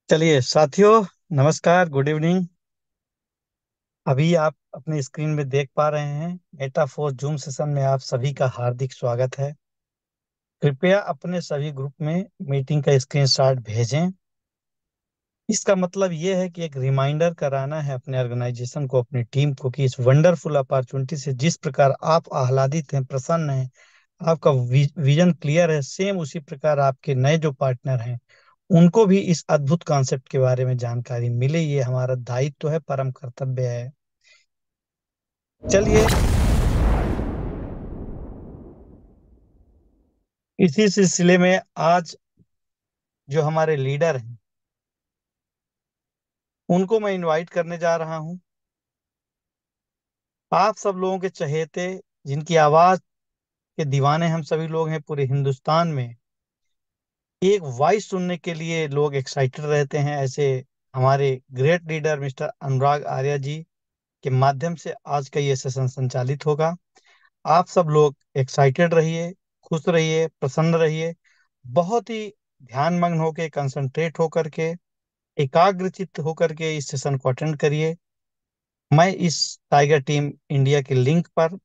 चलिए साथियों, नमस्कार, गुड इवनिंग। अभी आप अपने स्क्रीन में देख पा रहे हैं मेटाफोर जूम सेशन में आप सभी का हार्दिक स्वागत है। कृपया अपने सभी ग्रुप में मीटिंग का स्क्रीनशॉट भेजें। इसका मतलब ये है कि एक रिमाइंडर कराना है अपने ऑर्गेनाइजेशन को, अपनी टीम को, कि इस वंडरफुल अपॉर्चुनिटी से जिस प्रकार आप आह्लादित हैं, प्रसन्न हैं, आपका विजन क्लियर है, सेम उसी प्रकार आपके नए जो पार्टनर हैं उनको भी इस अद्भुत कॉन्सेप्ट के बारे में जानकारी मिले। ये हमारा दायित्व है, परम कर्तव्य है। चलिए, इसी सिलसिले में आज जो हमारे लीडर हैं उनको मैं इनवाइट करने जा रहा हूं। आप सब लोगों के चहेते, जिनकी आवाज के दीवाने हम सभी लोग हैं पूरे हिंदुस्तान में, एक वॉइस सुनने के लिए लोग एक्साइटेड रहते हैं, ऐसे हमारे ग्रेट लीडर मिस्टर अनुराग आर्या जी के माध्यम से आज का ये सेशन संचालित होगा। आप सब लोग एक्साइटेड रहिए, खुश रहिए, प्रसन्न रहिए, बहुत ही ध्यानमग्न होकर, कंसंट्रेट होकर के, एकाग्रचित्त होकर के इस सेशन को अटेंड करिए। मैं इस टाइगर टीम इंडिया के लिंक पर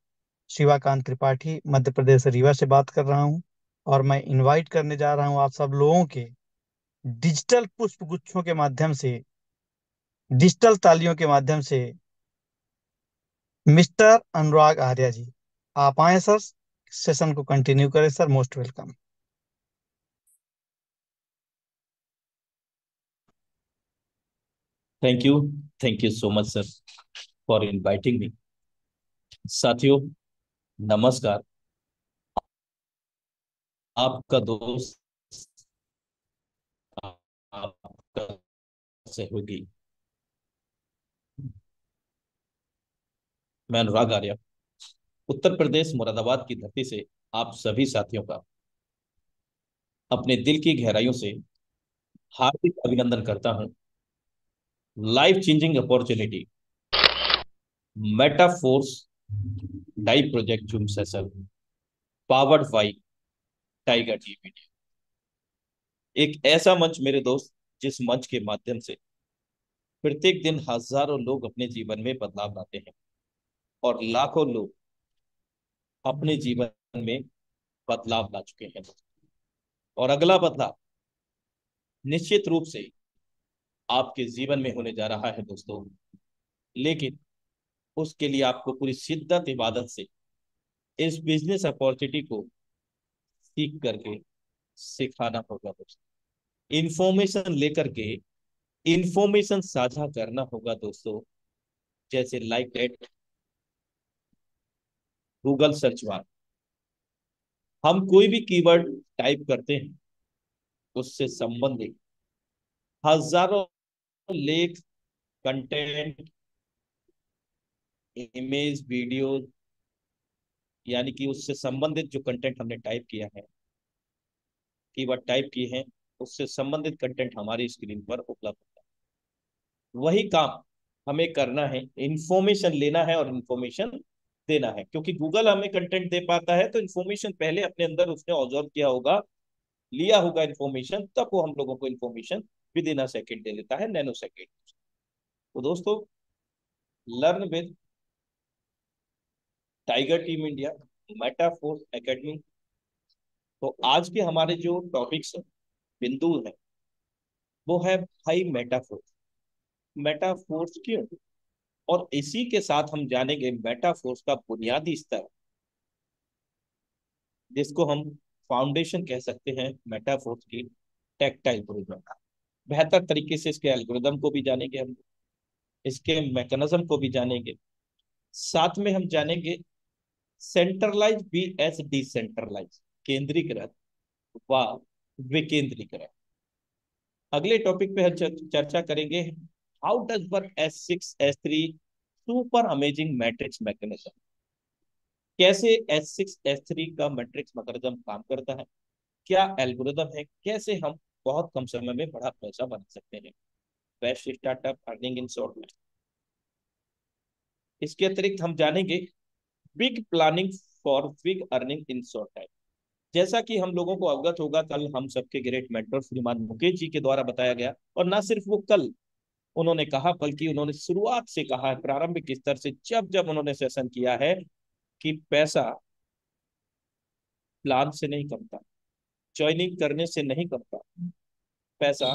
शिवाकांत त्रिपाठी मध्य प्रदेश रीवा से बात कर रहा हूं, और मैं इनवाइट करने जा रहा हूं आप सब लोगों के डिजिटल पुष्प गुच्छों के माध्यम से, डिजिटल तालियों के माध्यम से, मिस्टर अनुराग आर्या जी। आप आए सर, सेशन को कंटिन्यू करें sir, most welcome. Thank you. Thank you so much sir for inviting me. साथियों, नमस्कार। आपका दोस्त, आपका सहयोगी, मैं अनुराग आर्य, उत्तर प्रदेश मुरादाबाद की धरती से आप सभी साथियों का अपने दिल की गहराइयों से हार्दिक अभिनंदन करता हूं। Life changing opportunity Metaforce DAI project zoom session powered by Tiger TV, एक ऐसा मंच मेरे दोस्त जिस मंच के माध्यम से प्रत्येक दिन हजारों लोग अपने जीवन में बदलाव लाते हैं और लाखों लोग अपने जीवन में बदलाव ला चुके हैं। और अगला बदलाव निश्चित रूप से आपके जीवन में होने जा रहा है दोस्तों। लेकिन उसके लिए आपको पूरी शिद्दत इबादत से इस बिजनेस अपॉर्चुनिटी को सीख करके सिखाना होगा दोस्तों। इंफॉर्मेशन लेकर के इंफॉर्मेशन साझा करना होगा दोस्तों। जैसे like that Google search bar, हम कोई भी कीवर्ड टाइप करते हैं, उससे संबंधित हजारों लेख, कंटेंट, इमेज, वीडियो, यानी कि उससे संबंधित जो कंटेंट हमने टाइप किया है, कीवर्ड टाइप किए हैं, उससे संबंधित कंटेंट हमारी स्क्रीन पर उपलब्ध होता है। वही काम हमें करना है, इंफॉर्मेशन लेना है और इंफॉर्मेशन देना है। क्योंकि गूगल हमें कंटेंट दे पाता है तो इंफॉर्मेशन पहले अपने अंदर उसने ऑब्जर्व किया होगा, लिया होगा इंफॉर्मेशन, तब वो हम लोगों को इंफॉर्मेशन विद इन अ सेकेंड दे देता है, नैनो सेकेंड। तो दोस्तों, learn with tiger team India Metaforce academy. तो आज के हमारे जो टॉपिक्स हैं, बिंदु है, वो है भाई मेटाफोर्स। मेटाफोर्स क्यों? और इसी के साथ हम जानेंगे मेटाफोर्स का बुनियादी स्तर, जिसको हम फाउंडेशन कह सकते हैं मेटाफोर्स की, टेक्टाइल प्रोग्राम। बेहतर तरीके से इसके एल्गोरिदम को भी जानेंगे हम, इसके मैकेनिज्म को भी जानेंगे। साथ में हम जानेंगे सेंट्रलाइज बी एस डिसेंट्रलाइज, केंद्रीकृत व विकेंद्रीकृत। अगले टॉपिक पे हम चर्चा करेंगे how does work S6S3 super amazing matrix mechanism. कैसे S6S3 का मैट्रिक्स मैकेनिज्म काम करता है, क्या एल्गोरिदम है, कैसे हम बहुत कम समय में बड़ा पैसा बना सकते हैं, best startup earning in short में। इसके अतिरिक्त हम जानेंगे big planning for big earning in short time. जैसा कि हम लोगों को अवगत होगा, कल हम सबके ग्रेट मेंटर श्रीमान मुकेश जी के द्वारा बताया गया, और ना सिर्फ वो कल उन्होंने कहा, बल्कि उन्होंने शुरुआत से कहा है, प्रारंभिक स्तर से जब जब उन्होंने सेशन किया है, कि पैसा प्लान से नहीं कमता, ज्वाइनिंग करने से नहीं कमता, पैसा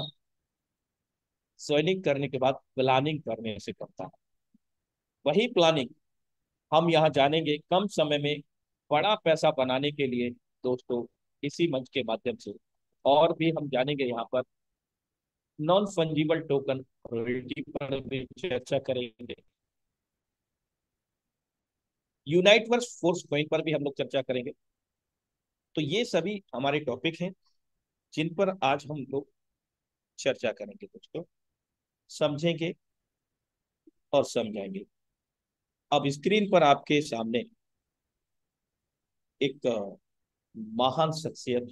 ज्वाइनिंग करने के बाद प्लानिंग करने से कमता है। वही प्लानिंग हम यहाँ जानेंगे कम समय में बड़ा पैसा बनाने के लिए दोस्तों, इसी मंच के माध्यम से। और भी हम जानेंगे यहाँ पर नॉन फंजिबल टोकन रॉयल्टी पर भी चर्चा करेंगे, यूनाइट वर्स फोर्स कॉइन पर भी हम लोग चर्चा करेंगे। तो ये सभी हमारे टॉपिक हैं जिन पर आज हम लोग चर्चा करेंगे दोस्तों, समझेंगे और समझाएंगे। अब स्क्रीन पर आपके सामने एक महान शख्सियत,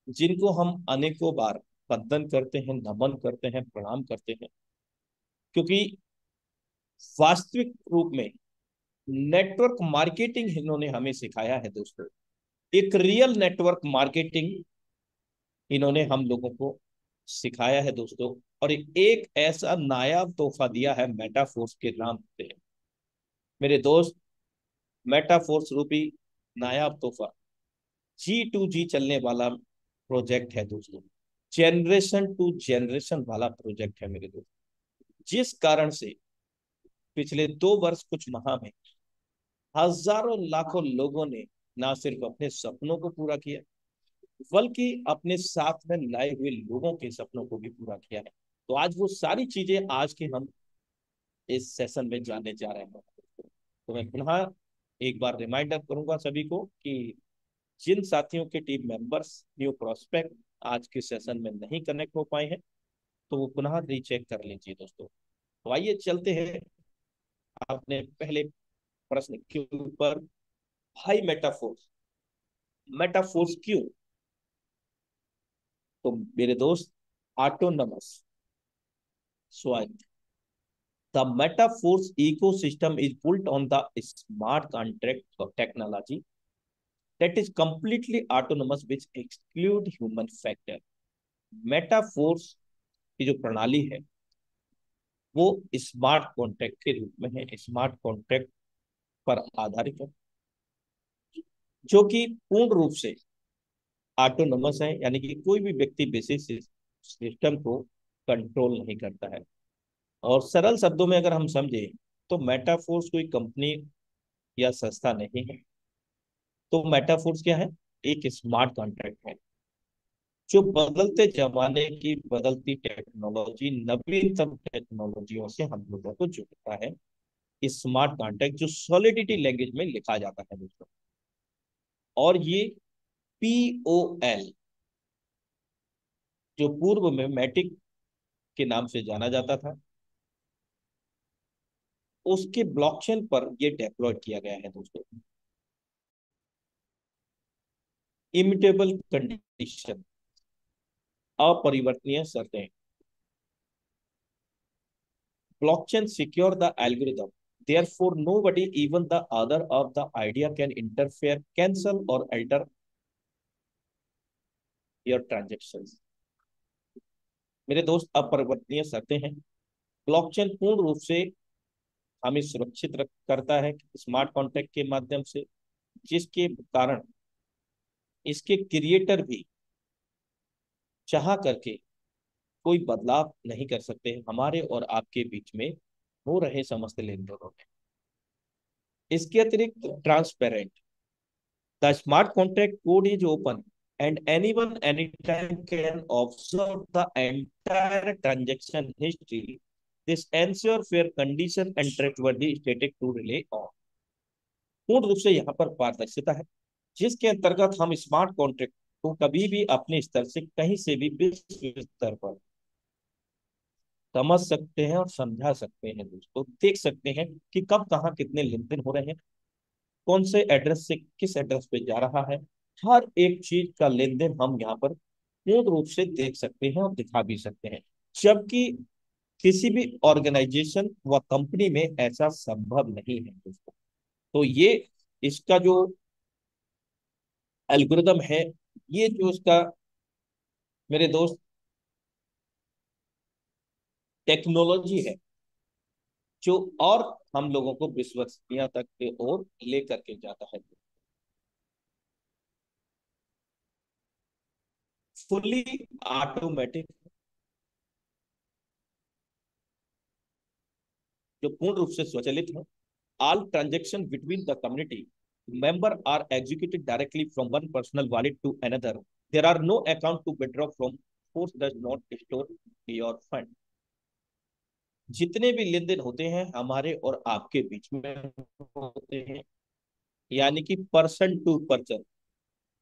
जिनको हम अनेकों बार वंदन करते हैं, नमन करते हैं, प्रणाम करते हैं, क्योंकि वास्तविक रूप में नेटवर्क मार्केटिंग इन्होंने हमें सिखाया है दोस्तों। एक रियल नेटवर्क मार्केटिंग इन्होंने हम लोगों को सिखाया है दोस्तों, और एक ऐसा नायाब तोहफा दिया है मेटाफोर्स के नाम से। मेरे दोस्त, मेटाफोर्स रूपी नायाब तोहफा G2G चलने वाला प्रोजेक्ट है दोस्तों, जनरेशन टू जनरेशन वाला प्रोजेक्ट है मेरे दोस्त, जिस कारण से पिछले 2 वर्ष कुछ माह में हजारों लाखों लोगों ने ना सिर्फ अपने सपनों को पूरा किया, बल्कि अपने साथ में लाए हुए लोगों के सपनों को भी पूरा किया है। तो आज वो सारी चीजें आज के हम इस सेशन में जानने जा रहे हैं। तो मैं पुनः एक बार रिमाइंडर करूंगा सभी को कि जिन साथियों के टीम मेंबर्स न्यू प्रोस्पेक्ट आज के सेशन में नहीं कनेक्ट हो पाए हैं, तो वो पुनः रीचेक कर लीजिए दोस्तों। तो आइए चलते हैं अपने पहले प्रश्न के ऊपर। भाई मेटाफोर्स, मेटाफोर्स क्यों? तो मेरे दोस्त, ऑटोनमस स्वायत्त, the metaforce ecosystem is built on the smart contract technology that is completely autonomous which exclude human factor। Metaforce की जो प्रणाली है वो स्मार्ट कॉन्ट्रैक्ट के रूप में है, स्मार्ट कॉन्ट्रैक्ट पर आधारित है, जो कि पूर्ण रूप से ऑटोनोमस है, यानी कि कोई भी व्यक्ति विशेष सिस्टम को कंट्रोल नहीं करता है। और सरल शब्दों में अगर हम समझे, तो मेटाफोर्स कोई कंपनी या संस्था नहीं है। तो मेटाफोर्स क्या है? एक स्मार्ट कॉन्ट्रैक्ट है, जो बदलते जमाने की बदलती टेक्नोलॉजी, नवीनतम टेक्नोलॉजियों से हम लोगों को जोड़ता है। स्मार्ट कॉन्ट्रैक्ट जो सॉलिडिटी लैंग्वेज में लिखा जाता है दोस्तों, और ये POL, जो पूर्व में मैटिक के नाम से जाना जाता था, उसके ब्लॉकचेन पर ये डेप्लॉय किया गया है दोस्तों। इमिटेबल कंडीशन, अपरिवर्तनीय शर्तें, blockchain secure the algorithm, therefore nobody, even the other of the idea, can interfere, cancel or alter your transactions। मेरे दोस्त, अपरिवर्तनीय शर्तें हैं। ब्लॉकचेन पूर्ण रूप से हमें सुरक्षित करता है स्मार्ट कॉन्ट्रैक्ट के माध्यम से, जिसके कारण इसके क्रिएटर भी चाह करके कोई बदलाव नहीं कर सकते हमारे और आपके बीच में हो रहे समस्त लेन देनों में। इसके अतिरिक्त transparent, the smart contract code is open and anyone anytime can observe the entire transaction history। This ensure fair condition and trustworthy static to rely on। पूर्ण रूप से यहाँ पर पारदर्शिता है, जिसके अंतर्गत हम स्मार्ट कॉन्ट्रैक्ट को कभी भी अपने स्तर से कहीं से भी विश्व स्तर पर समझ सकते हैं और समझा सकते हैं दोस्तों। देख सकते हैं कि कब कहाँ कितने लेन देन हो रहे हैं, कौन से एड्रेस से किस एड्रेस पे जा रहा है, हर एक चीज का लेन देन हम यहाँ पर पूर्ण रूप से देख सकते हैं और दिखा भी सकते हैं। जबकि किसी भी ऑर्गेनाइजेशन व कंपनी में ऐसा संभव नहीं है दोस्तों। तो ये इसका जो एल्गोरिदम है, ये जो इसका मेरे दोस्त टेक्नोलॉजी है, जो और हम लोगों को विश्वसनीयता तक की ओर लेकर के जाता है। फुल्ली ऑटोमेटिक, जो पूर्ण रूप से स्वचालित है। All transaction between the community member are executed directly from one personal wallet to another. There are no account to withdraw from. Force does not store your fund. जितने भी लेन देन होते हैं हमारे और आपके बीच में होते हैं, यानी कि पर्सन टू पर्सन,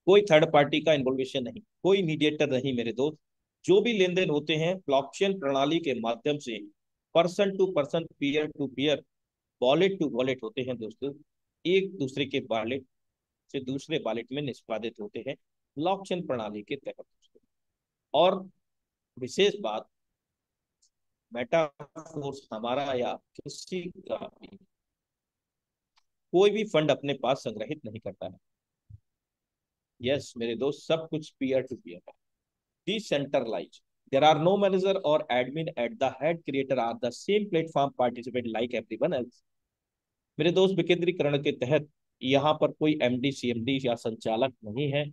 कोई थर्ड पार्टी का इन्वॉल्वेशन नहीं, कोई मीडिएटर नहीं मेरे दोस्त। जो भी लेन देन होते हैं ब्लॉकचेन प्रणाली के माध्यम से, person to person, peer to peer, wallet to wallet होते हैं दोस्तों। एक दूसरे के वॉलेट से दूसरे वॉलेट में निष्पादित होते हैं ब्लॉकचेन प्रणाली के तहत। और विशेष बात, मेटाफोर्स हमारा या किसी का भी कोई भी फंड अपने पास संग्रहित नहीं करता है। यस मेरे दोस्त, सब कुछ पीयर टू पीयर है, decentralise. There are no manager और admin at the head, creator are the same platform participate like everyone else. मेरे दोस्त, विकेंद्रीकरण के तहत यहाँ पर कोई एमडी सीएमडी या संचालक नहीं है,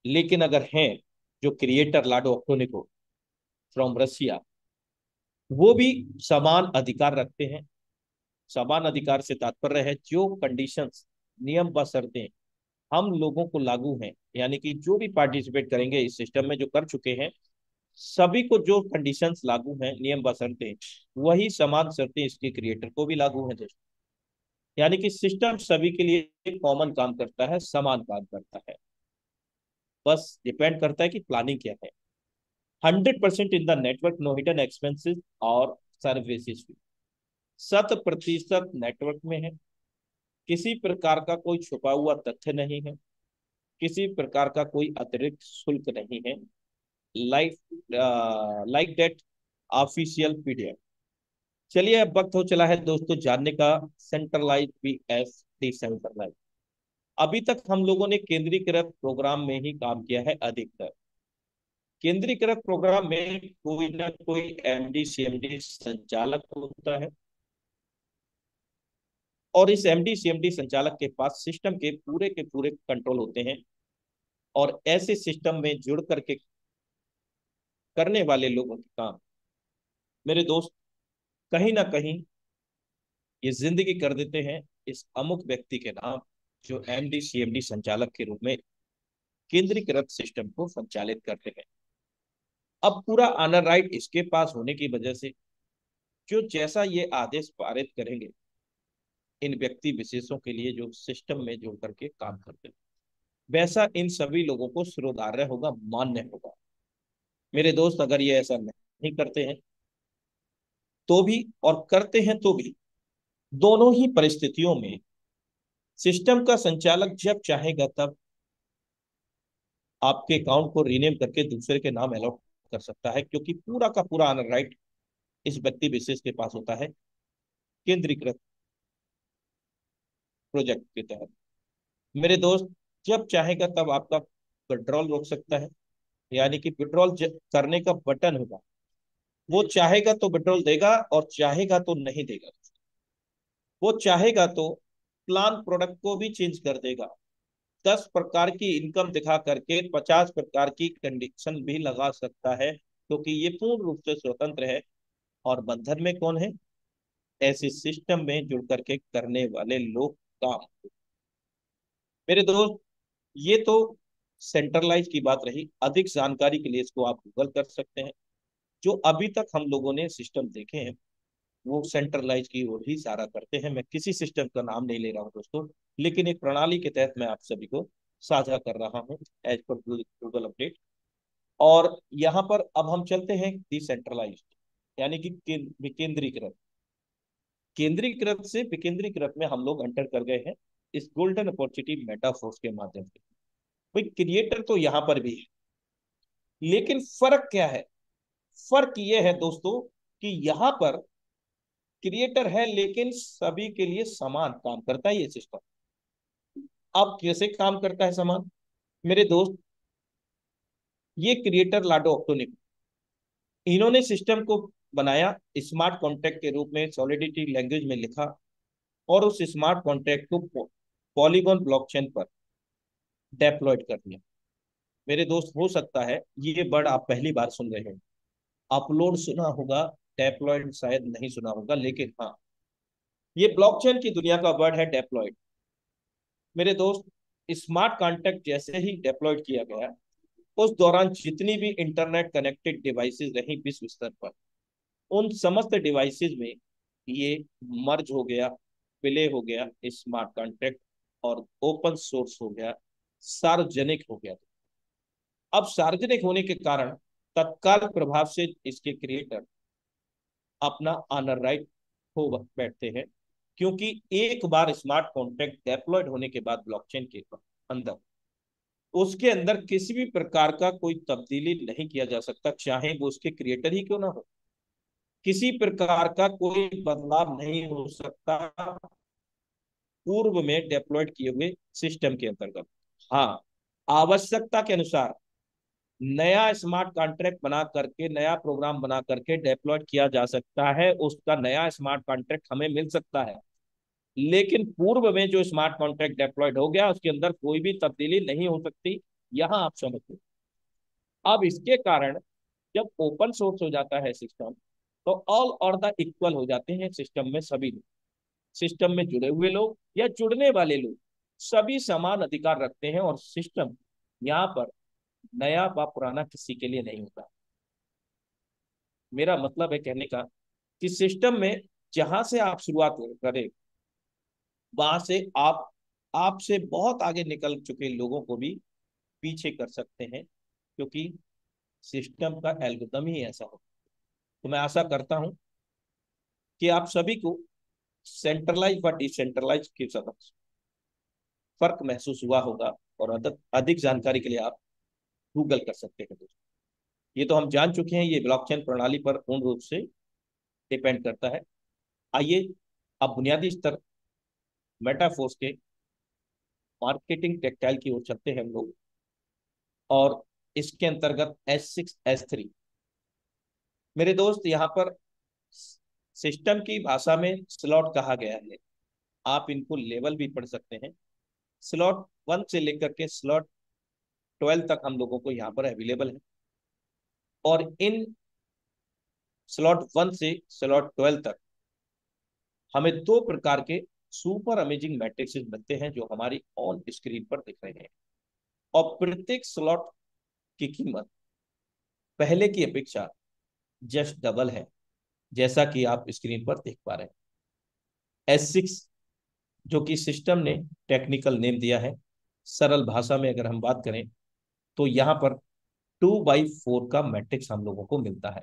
लेकिन अगर हैं जो क्रिएटर लाडो अक्टोनिको फ्रॉम रसिया, वो भी समान अधिकार रखते हैं। समान अधिकार से तात्पर्य है जो कंडीशंस, नियम व शर्तें हम लोगों को लागू हैं, यानी कि जो भी पार्टिसिपेट करेंगे इस सिस्टम में, जो कर चुके हैं, सभी को जो कंडीशंस लागू हैं, नियम व शर्तें, वही समान शर्तें इसके क्रिएटर को भी लागू हैं दोस्तों। यानी कि सिस्टम सभी के लिए कॉमन काम करता है, समान काम करता है। बस डिपेंड करता है कि प्लानिंग क्या है। 100% in the network, no hidden expenses और सर्विसेज। 100% नेटवर्क में है, किसी प्रकार का कोई छुपा हुआ तथ्य नहीं है, किसी प्रकार का कोई अतिरिक्त शुल्क नहीं है। Like like that official PDF. चलिए अब वक्त हो चला है दोस्तों जानने का, सेंट्रलाइज भी एस डिसेंट्रलाइज। अभी तक हम लोगों ने केंद्रीकृत प्रोग्राम में ही काम किया है अधिकतर। केंद्रीकृत प्रोग्राम में कोई ना कोई एमडी सीएमडी संचालक होता है, और इस एमडी सीएमडी संचालक के पास सिस्टम के पूरे कंट्रोल होते हैं। और ऐसे सिस्टम में जुड़ करके करने वाले लोगों के काम मेरे दोस्त कहीं ना कहीं ये जिंदगी कर देते हैं इस अमुक व्यक्ति के नाम, जो एमडी सीएमडी संचालक के रूप में केंद्रीकृत सिस्टम को संचालित करते हैं। अब पूरा ऑनर राइट इसके पास होने की वजह से जो जैसा ये आदेश पारित करेंगे इन व्यक्ति विशेषों के लिए जो सिस्टम में जुड़ करके काम करते हैं, वैसा इन सभी लोगों को स्वीकार्य होगा, मान्य होगा। मेरे दोस्त, अगर ये ऐसा नहीं करते हैं तो भी, और करते हैं तो भी, दोनों ही परिस्थितियों में सिस्टम का संचालक जब चाहेगा तब आपके अकाउंट को रीनेम करके दूसरे के नाम अलॉट कर सकता है, क्योंकि पूरा का पूरा ऑनर राइट इस व्यक्ति विशेष के पास होता है केंद्रीकृत प्रोजेक्ट के तहत। मेरे दोस्त, जब चाहेगा तब आपका विड्रॉल रोक सकता है, यानी कि विड्रॉल करने का बटन होगा, वो चाहेगा तो विड्रॉल देगा और चाहेगा तो नहीं देगा। वो चाहेगा तो प्लान प्रोडक्ट को भी चेंज कर देगा, 10 प्रकार की इनकम दिखा करके 50 प्रकार की कंडीशन भी लगा सकता है, क्योंकि ये पूर्ण रूप से स्वतंत्र है। और बंधन में कौन है? ऐसे सिस्टम में जुड़ करके करने वाले लोग काम। मेरे दोस्त, ये तो सेंट्रलाइज की बात रही। अधिक जानकारी के लिए इसको आप गूगल कर सकते हैं। जो अभी तक हम लोगों ने सिस्टम देखे हैं वो सेंट्रलाइज की ओर ही इशारा करते हैं। मैं किसी सिस्टम का नाम नहीं ले रहा हूँ दोस्तों, लेकिन एक प्रणाली के तहत मैं आप सभी को साझा कर रहा हूँ एज पर गूगल अपडेट। और यहाँ पर अब हम चलते हैं डिसेंट्रलाइज, यानी कि विकेंद्रीकृत। केंद्रीकृत से विकेंद्रीकृत में हम लोग एंटर कर गए हैं इस गोल्डन अपॉर्चुनिटी मेटाफोर्स के माध्यम से। भाई क्रिएटर तो यहाँ पर भी है, लेकिन फर्क क्या है? फर्क ये है दोस्तों कि यहाँ पर क्रिएटर है लेकिन सभी के लिए समान काम करता है ये सिस्टम। अब कैसे काम करता है सामान मेरे दोस्त, ये क्रिएटर लाडो ऑक्टोनिक, इन्होंने सिस्टम को बनाया, स्मार्ट कॉन्ट्रैक्ट के रूप में सॉलिडिटी लैंग्वेज में लिखा, और उस स्मार्ट कॉन्ट्रैक्ट को पॉलीगॉन ब्लॉकचेन पर डेप्लॉयड कर दिया। मेरे दोस्त, हो सकता है ये वर्ड आप पहली बार सुन रहे हैं, अपलोड सुना होगा, डेप्लॉयड शायद नहीं सुना होगा, लेकिन हाँ, ये ब्लॉकचेन की दुनिया का वर्ड है डेप्लॉयड। मेरे दोस्त, स्मार्ट कॉन्ट्रैक्ट जैसे ही डेप्लॉयड किया गया, उस दौरान जितनी भी इंटरनेट कनेक्टेड डिवाइसेस रही विश्व स्तर पर, उन समस्त डिवाइसेस में ये मर्ज हो गया, विलय हो गया स्मार्ट कॉन्ट्रैक्ट, और ओपन सोर्स हो गया, सार्वजनिक हो गया। अब सार्वजनिक होने के कारण तत्काल प्रभाव से इसके क्रिएटर अपना ऑनर राइट हो बैठते हैं, क्योंकि एक बार स्मार्ट कॉन्ट्रैक्ट डेप्लॉयड होने के बाद ब्लॉकचेन के अंदर, उसके अंदर किसी भी प्रकार का कोई तब्दीली नहीं किया जा सकता, चाहे वो उसके क्रिएटर ही क्यों ना हो। किसी प्रकार का कोई बदलाव नहीं हो सकता पूर्व में डेप्लॉयड किए हुए सिस्टम के अंतर्गत। हाँ, आवश्यकता के अनुसार नया स्मार्ट कॉन्ट्रैक्ट बना करके, नया प्रोग्राम बना करके डेप्लॉयड किया जा सकता है, उसका नया स्मार्ट कॉन्ट्रैक्ट हमें मिल सकता है। लेकिन पूर्व में जो स्मार्ट कॉन्ट्रैक्ट डेप्लॉयड हो गया, उसके अंदर कोई भी तब्दीली नहीं हो सकती। यहां आप समझते। अब इसके कारण जब ओपन सोर्स हो जाता है सिस्टम, तो ऑल और द इक्वल हो जाते हैं सिस्टम में सभी लोग। सिस्टम में जुड़े हुए लोग या जुड़ने वाले लोग सभी समान अधिकार रखते हैं, और सिस्टम यहाँ पर नया व पुराना किसी के लिए नहीं होता। मेरा मतलब है कहने का कि सिस्टम में जहां से आप शुरुआत करें, वहां से आप आपसे बहुत आगे निकल चुके लोगों को भी पीछे कर सकते हैं, क्योंकि सिस्टम का एल्गोरिथम ही ऐसा हो। तो मैं आशा करता हूं कि आप सभी को सेंट्रलाइज व डिसेंट्रलाइज के साथ फर्क महसूस हुआ होगा, और अधिक अधिक जानकारी के लिए आप गूगल कर सकते हैं दोस्तों। ये तो हम जान चुके हैं, ये ब्लॉकचेन प्रणाली पर पूर्ण रूप से डिपेंड करता है। आइए अब बुनियादी स्तर मेटाफोर्स के मार्केटिंग टेक्सटाइल की ओर चलते हैं हम लोग, और इसके अंतर्गत S6 S3। मेरे दोस्त, यहाँ पर सिस्टम की भाषा में स्लॉट कहा गया है, आप इनको लेवल भी पढ़ सकते हैं। स्लॉट 1 से लेकर के स्लॉट 12 तक हम लोगों को यहाँ पर अवेलेबल है, और इन स्लॉट 1 से स्लॉट 12 तक हमें दो प्रकार के सुपर अमेजिंग मैट्रिक्स बनते हैं, जो हमारी ऑन स्क्रीन पर दिख रहे हैं। और प्रत्येक स्लॉट की कीमत पहले की अपेक्षा जस्ट डबल है, जैसा कि आप स्क्रीन पर देख पा रहे हैं। S6, जो कि सिस्टम ने टेक्निकल नेम दिया है, सरल भाषा में अगर हम बात करें तो यहाँ पर 2/4 का मैट्रिक्स हम लोगों को मिलता है।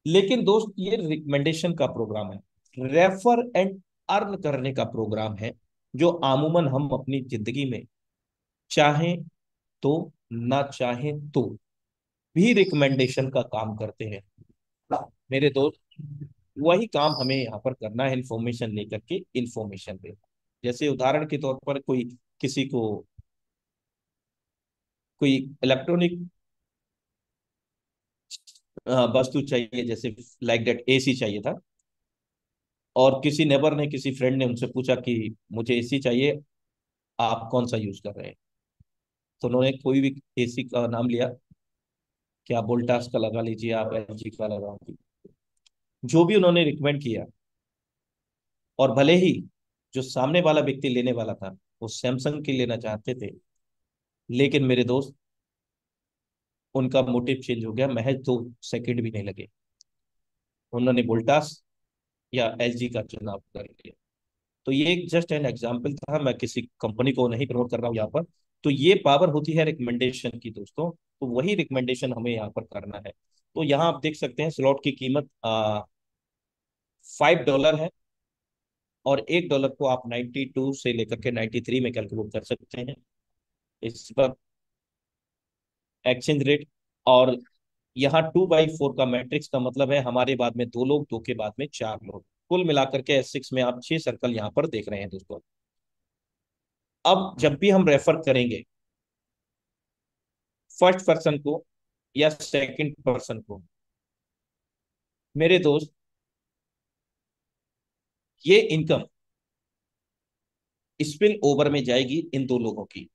लेकिन दोस्त, ये रिकमेंडेशन का प्रोग्राम है, रेफर एंड अर्न करने का प्रोग्राम है, जो आमूमन हम अपनी जिंदगी में चाहें तो, ना चाहें तो भी रिकमेंडेशन का काम करते हैं। मेरे दोस्त, वही काम हमें यहाँ पर करना है, इंफॉर्मेशन लेकर के इंफॉर्मेशन देना। जैसे उदाहरण के तौर पर कोई किसी को कोई इलेक्ट्रॉनिक वस्तु चाहिए, जैसे लाइक दैट एसी चाहिए था, और किसी नेबर ने, किसी फ्रेंड ने उनसे पूछा कि मुझे एसी चाहिए, आप कौन सा यूज कर रहे हैं। तो उन्होंने कोई भी एसी का नाम लिया, कि आप वोल्टास का लगा लीजिए, आप एलजी का लगा लीजिए, जो भी उन्होंने रिकमेंड किया। और भले ही जो सामने वाला व्यक्ति लेने वाला था वो सैमसंग की लेना चाहते थे, लेकिन मेरे दोस्त, उनका मोटिव चेंज हो गया, महज 2 सेकंड भी नहीं लगे, उन्होंने वोल्टास या एलजी का चुनाव कर लिया। तो ये एक जस्ट एन एग्जाम्पल था, मैं किसी कंपनी को नहीं प्रमोट कर रहा हूँ यहाँ पर। तो ये पावर होती है रिकमेंडेशन की दोस्तों, तो वही रिकमेंडेशन हमें यहाँ पर करना है। तो यहाँ आप देख सकते हैं स्लॉट की कीमत $5 है, और $1 को आप 92 से लेकर के 93 में कैलकुलेट कर सकते हैं इस पर एक्सचेंज रेट। और यहाँ 2/4 का मैट्रिक्स का मतलब है हमारे बाद में 2 लोग, 2 के बाद में 4 लोग, कुल मिलाकर के S6 में आप 6 सर्कल यहाँ पर देख रहे हैं दोस्तों। अब जब भी हम रेफर करेंगे फर्स्ट पर्सन को या सेकंड पर्सन को, मेरे दोस्त, ये इनकम स्पिल ओवर में जाएगी इन दो लोगों की।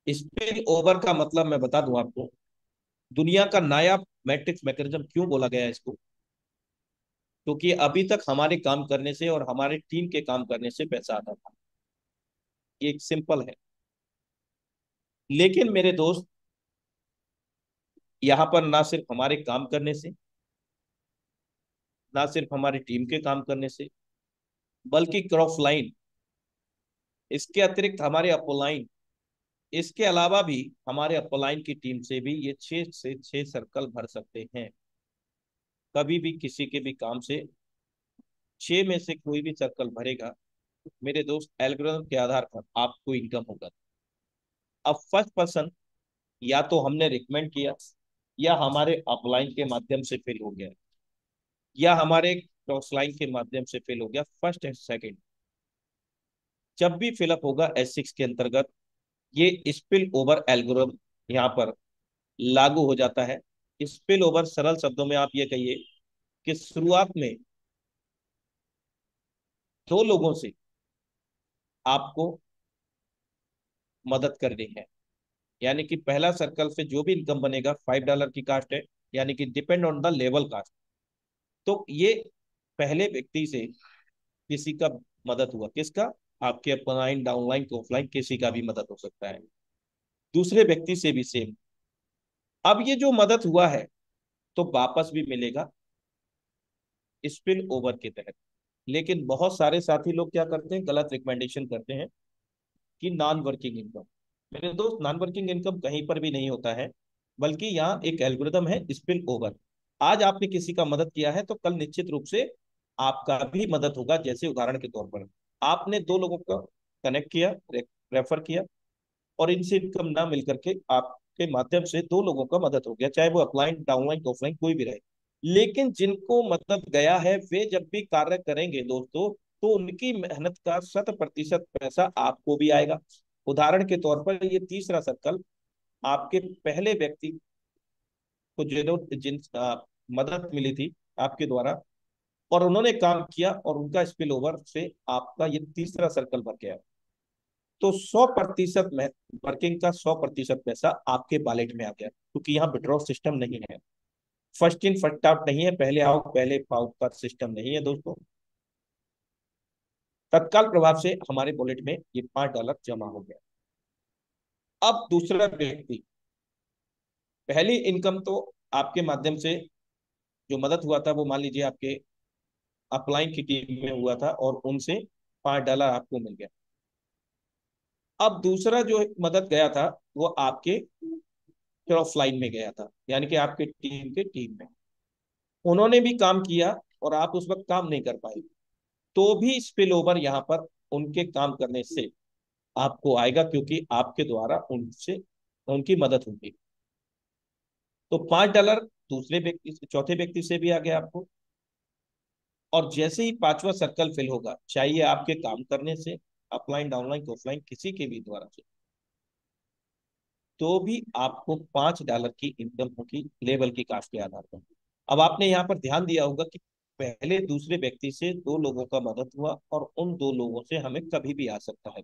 स्पिल ओवर का मतलब मैं बता दूं आपको, दुनिया का नया मैट्रिक्स मैकेनिज्म क्यों बोला गया है इसको, क्योंकि अभी तक हमारे काम करने से और हमारे टीम के काम करने से पैसा आता था, ये एक सिंपल है। लेकिन मेरे दोस्त, यहाँ पर ना सिर्फ हमारे काम करने से, ना सिर्फ हमारी टीम के काम करने से, बल्कि क्रॉस लाइन, इसके अतिरिक्त हमारे अपलाइन, इसके अलावा भी हमारे अपलाइन की टीम से भी ये 6 से 6 सर्कल भर सकते हैं। कभी भी किसी के भी काम से 6 में से कोई भी सर्कल भरेगा, मेरे दोस्त, एल्गोरिथम के आधार पर आपको इनकम होगा। अब फर्स्ट पर्सन या तो हमने रिकमेंड किया, या हमारे अपलाइन के माध्यम से फिल हो गया, या हमारे क्रॉस लाइन के माध्यम से फिल हो गया। फर्स्ट एंड सेकंड जब भी फिलअप होगा S6 के अंतर्गत, ये स्पिल ओवर एल्गोरिथम यहाँ पर लागू हो जाता है। स्पिल ओवर सरल शब्दों में आप ये कहिए कि शुरुआत में दो लोगों से आपको मदद करनी है, यानी कि पहला सर्कल से जो भी इनकम बनेगा $5 की कास्ट है, यानी कि depend on the level cost. तो ये पहले व्यक्ति से किसी का मदद हुआ, किसका? आपके अपलाइन, डाउनलाइन, ऑफलाइन, किसी का भी मदद हो सकता है। दूसरे व्यक्ति से भी सेम। अब ये जो मदद हुआ है तो वापस भी मिलेगा स्पिल ओवर के तहत। लेकिन बहुत सारे साथी लोग क्या करते हैं, गलत रिकमेंडेशन करते हैं कि नॉन वर्किंग इनकम। मेरे दोस्त, नॉन वर्किंग इनकम कहीं पर भी नहीं होता है, बल्कि यहाँ एक एल्गोरिदम है स्पिल ओवर। आज आपने किसी का मदद किया है तो कल निश्चित रूप से आपका भी मदद होगा। जैसे उदाहरण के तौर पर आपने दो लोगों का कनेक्ट किया, रेफर किया, और इनसे इनकम ना मिलकर के आपके माध्यम से दो लोगों का मदद हो गया, चाहे वो अपलाइन, डाउनलाइन, ऑफलाइन कोई भी रहे। लेकिन जिनको मदद गया है वे जब भी कार्य करेंगे दोस्तों, तो उनकी मेहनत का 100% पैसा आपको भी आएगा। उदाहरण के तौर पर ये तीसरा सर्कल, आपके पहले व्यक्ति को मदद मिली थी आपके द्वारा, और उन्होंने काम किया और उनका स्पिल ओवर से आपका ये तीसरा सर्कल बन गया। तो 100% में वर्किंग का 100% पैसा आपके वॉलेट में आ गया, क्योंकि यहाँ विड्रॉ सिस्टम नहीं है, फर्स्ट इन फर्स्ट आउट नहीं है, पहले आओ पहले पाओ का सिस्टम नहीं है दोस्तों। तत्काल प्रभाव से हमारे वॉलेट में ये $5 जमा हो गया। अब दूसरा व्यक्ति, पहली इनकम तो आपके माध्यम से जो मदद हुआ था वो मान लीजिए आपके अपलाइन की टीम में हुआ था और उनसे $5 आपको मिल गया। अब दूसरा जो मदद गया था वो आपके ऑफलाइन में गया था, यानी कि आपके टीम के टीम में उन्होंने भी काम किया और आप उस वक्त काम नहीं कर पाए, तो भी स्पिल ओवर यहाँ पर उनके काम करने से आपको आएगा, क्योंकि आपके द्वारा उनसे उनकी मदद होगी। तो $5 दूसरे व्यक्ति से, चौथे व्यक्ति से भी आ गया आपको। और जैसे ही पांचवा सर्कल फिल होगा, चाहिए आपके काम करने से, अपलाइन, डाउनलाइन, ऑफलाइन किसी के भी द्वारा से, तो भी आपको $5 की इनकम होगी लेवल की कास्ट के आधार पर। अब आपने यहाँ पर ध्यान दिया होगा कि पहले दूसरे व्यक्ति से दो लोगों का मदद हुआ और उन दो लोगों से हमें कभी भी आ सकता है।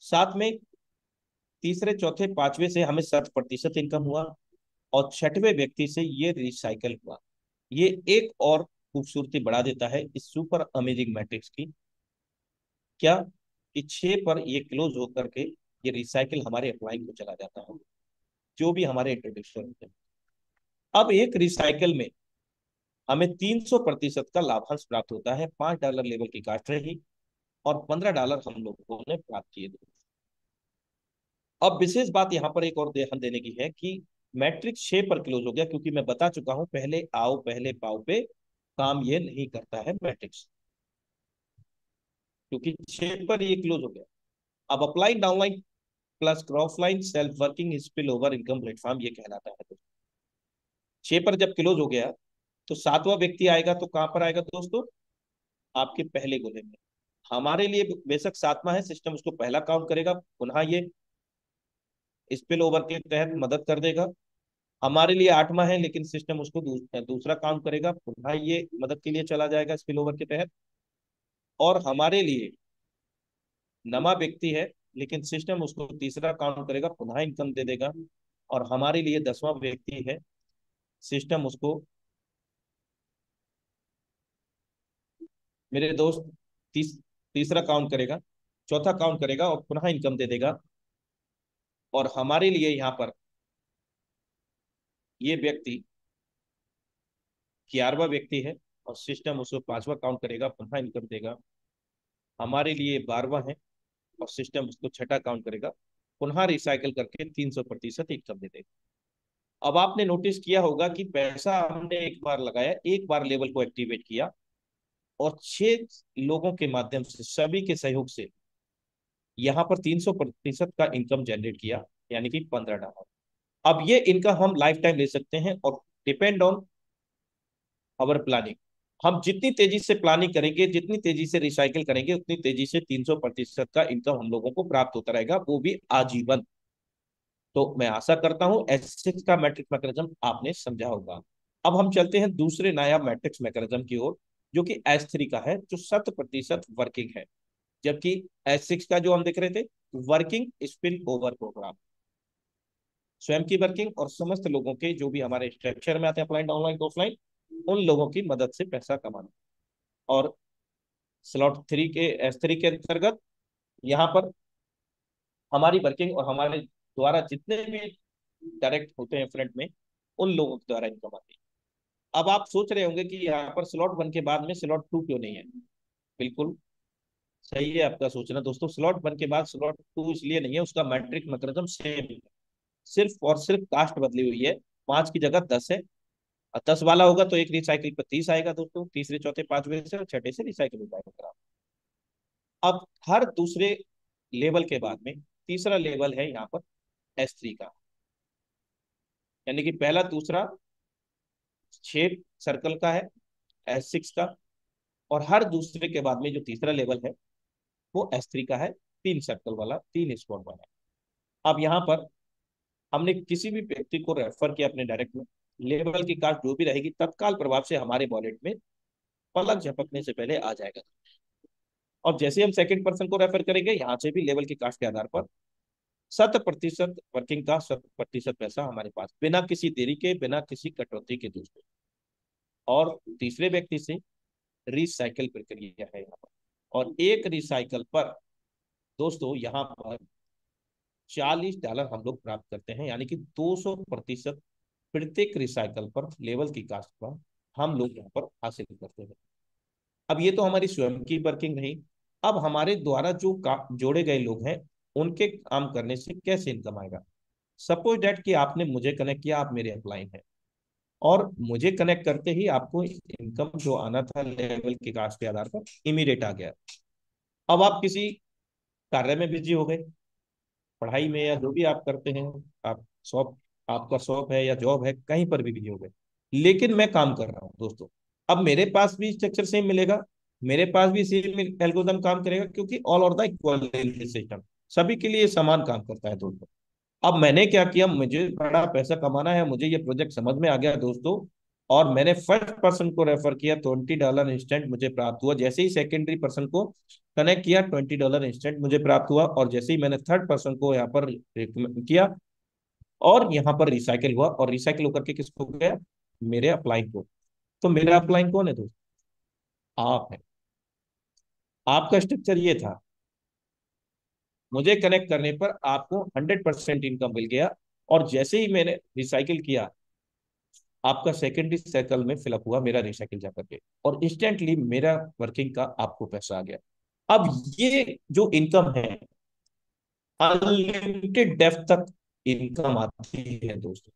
साथ में तीसरे, चौथे, पांचवे से हमें 60% इनकम हुआ, और छठवें व्यक्ति से ये रिसाइकल हुआ। ये एक और खूबसूरती बढ़ा देता है इस सुपर अमेजिंग मैट्रिक्स की। क्या? कि 6 पर ये क्लोज होकर के ये रिसाइकल हमारे अप्लाइंग को चला जाता है, जो भी हमारे इंट्रोडक्शन होते हैं। अब एक रिसाइकल में हमें 300% का लाभांश प्राप्त होता है। $5 लेवल की कास्ट रही और $15 हम लोगों ने प्राप्त किए। अब विशेष बात यहाँ पर एक और ध्यान देने की है कि मैट्रिक्स 6 पर क्लोज हो गया, क्योंकि मैं बता चुका हूं पहले आओ पहले पाओ पे काम ये नहीं करता है मैट्रिक्स, क्योंकि 6 पर ये क्लोज हो गया। अब upline, downline plus crossline self working spill over income platform ये कहलाता है। तो 6 पर जब क्लोज हो गया तो सातवां व्यक्ति आएगा, तो कहां पर आएगा दोस्तों? आपके पहले गोले में। हमारे लिए बेशक सातवां है, सिस्टम उसको पहला काउंट करेगा, पुनः ये स्पिल ओवर के तहत मदद कर देगा। हमारे लिए आठवां है, लेकिन सिस्टम उसको दूसरा काउंट करेगा, पुनः ये मदद के लिए चला जाएगा स्पिल ओवर के तहत। और हमारे लिए नमा व्यक्ति है, लेकिन सिस्टम उसको तीसरा काउंट करेगा, पुनः इनकम दे देगा। और हमारे लिए 10वां व्यक्ति है, सिस्टम उसको मेरे दोस्त तीसरा काउंट करेगा, चौथा काउंट करेगा और पुनः इनकम दे देगा। और हमारे लिए यहाँ पर ये व्यक्ति 11वां व्यक्ति है, और सिस्टम उसको पांचवा काउंट करेगा, पुनः इनकम देगा। हमारे लिए 12वां है, और सिस्टम उसको छठा काउंट करेगा, पुनः रिसाइकल करके 300% इनकम दे देगा। अब आपने नोटिस किया होगा कि पैसा हमने एक बार लगाया, एक बार लेवल को एक्टिवेट किया, और 6 लोगों के माध्यम से, सभी के सहयोग से यहाँ पर 300% का इनकम जनरेट किया, यानी कि $15। अब ये इनकम हम लाइफ टाइम ले सकते हैं, और डिपेंड ऑन अवर प्लानिंग। हम जितनी तेजी से प्लानिंग करेंगे, जितनी तेजी से रिसाइकिल करेंगे, उतनी तेजी से 300% का इनकम हम लोगों को प्राप्त होता रहेगा, वो भी आजीवन। तो मैं आशा करता हूं S6 का मैट्रिक्स मैकेनिज्म आपने समझा होगा। अब हम चलते हैं दूसरे नया मैट्रिक्स मैकेनिज्म की ओर, जो कि S3 का है, जो 100% वर्किंग है। जबकि S6 का जो हम देख रहे थे, वर्किंग स्पिल ओवर प्रोग्राम, स्वयं की वर्किंग और समस्त लोगों के जो भी हमारे स्ट्रक्चर में आते हैं, अपलाइन डाउनलाइन ऑफलाइन, उन लोगों की मदद से पैसा कमाना। और स्लॉट 3 के S3 के अंतर्गत यहाँ पर हमारी वर्किंग और हमारे द्वारा जितने भी डायरेक्ट होते हैं फ्रंट में, उन लोगों के द्वारा इनकम आती है। अब आप सोच रहे होंगे कि यहाँ पर स्लॉट 1 के बाद में स्लॉट 2 क्यों नहीं है। बिल्कुल सही है आपका सोचना दोस्तों, स्लॉट 1 के बाद स्लॉट 2 इसलिए नहीं है, उसका मैट्रिक मैकेनिज्म सेम है, सिर्फ और सिर्फ कास्ट बदली हुई है। 5 की जगह 10 है, और 10 वाला होगा तो एक रिसाइकिल पर 30 आएगा दोस्तों, तीसरे चौथे पांचवे से और छठे से रिसाइकिल हो जाएगा। अब हर दूसरे लेवल के बाद में तीसरा लेवल है यहाँ पर S3 का, यानी कि पहला दूसरा शेप सर्कल का है S6 का, और हर दूसरे के बाद में जो तीसरा लेवल है वो S3 का है, 3 सर्कल वाला, 3 स्पॉट वाला। अब यहाँ पर हमने किसी भी व्यक्ति को रेफर किया अपने डायरेक्ट में, लेवल की कास्ट जो भी रहेगी तत्काल प्रभाव से हमारे वॉलेट में पलक झपकने से पहले आ जाएगा। और जैसे हम सेकंड पर्सन को रेफर करेंगे, यहाँ से भी लेवल की कास्ट के आधार पर 100% वर्किंग का 100% पैसा हमारे पास, बिना किसी देरी के, बिना किसी कटौती के दूसरे। और तीसरे व्यक्ति से रिसाइकल प्रक्रिया है यहाँ पर, और एक रिसाइकल पर दोस्तों यहाँ पर $40 हम लोग प्राप्त करते हैं, यानी कि 200% प्रत्येक रिसाइकल पर लेवल की कास्ट पर हम लोग यहाँ पर हासिल करते हैं। अब ये तो हमारी स्वयं की वर्किंग रही। अब हमारे द्वारा जो जोड़े गए लोग हैं, उनके काम करने से कैसे इनकम आएगा। सपोज डेट कि आपने मुझे कनेक्ट किया, आप मेरे अपलाइन हैं, और मुझे कनेक्ट करते ही आपको इनकम जो आना था लेवल के कास्ट के आधार पर इमीडिएट आ गया। अब आप किसी कार्य में बिजी हो गए, पढ़ाई में या जो भी आप करते हैं, आप शॉप, आपका शॉप है या जॉब है, कहीं पर भी बिजी हो गए, लेकिन मैं काम कर रहा हूँ दोस्तों। अब मेरे पास भी स्ट्रक्चर सेम मिलेगा, मेरे पास भी सेम एल्गोरिथम काम करेगा, क्योंकि all over the equal system, सभी के लिए समान काम करता है दोस्तों। अब मैंने क्या किया, मुझे बड़ा पैसा कमाना है, मुझे ये प्रोजेक्ट समझ में आ गया दोस्तों, और मैंने फर्स्ट पर्सन को रेफर किया, $20 इंस्टेंट मुझे प्राप्त हुआ। जैसे ही सेकेंडरी पर्सन को कनेक्ट किया, $20 इंस्टेंट मुझे प्राप्त हुआ। और जैसे ही मैंने थर्ड पर्सन को यहाँ पर रिकमेंड किया, और यहाँ पर रिसाइकिल हुआ, और रिसाइकिल होकर के किसको गया, मेरे अपलाइन को। तो मेरा अपलाइन कौन है दोस्त, आप है। आपका स्ट्रक्चर ये था, मुझे कनेक्ट करने पर आपको 100% इनकम मिल गया, और जैसे ही मैंने रिसाइकिल किया, आपका सेकेंडरी सर्कल में फिलअप हुआ मेरा रिसाइकिल जाकर के, और इंस्टेंटली मेरा वर्किंग का आपको पैसा आ गया। अब ये जो इनकम है, अनलिमिटेड डेप्थ तक इनकम आती है दोस्तों,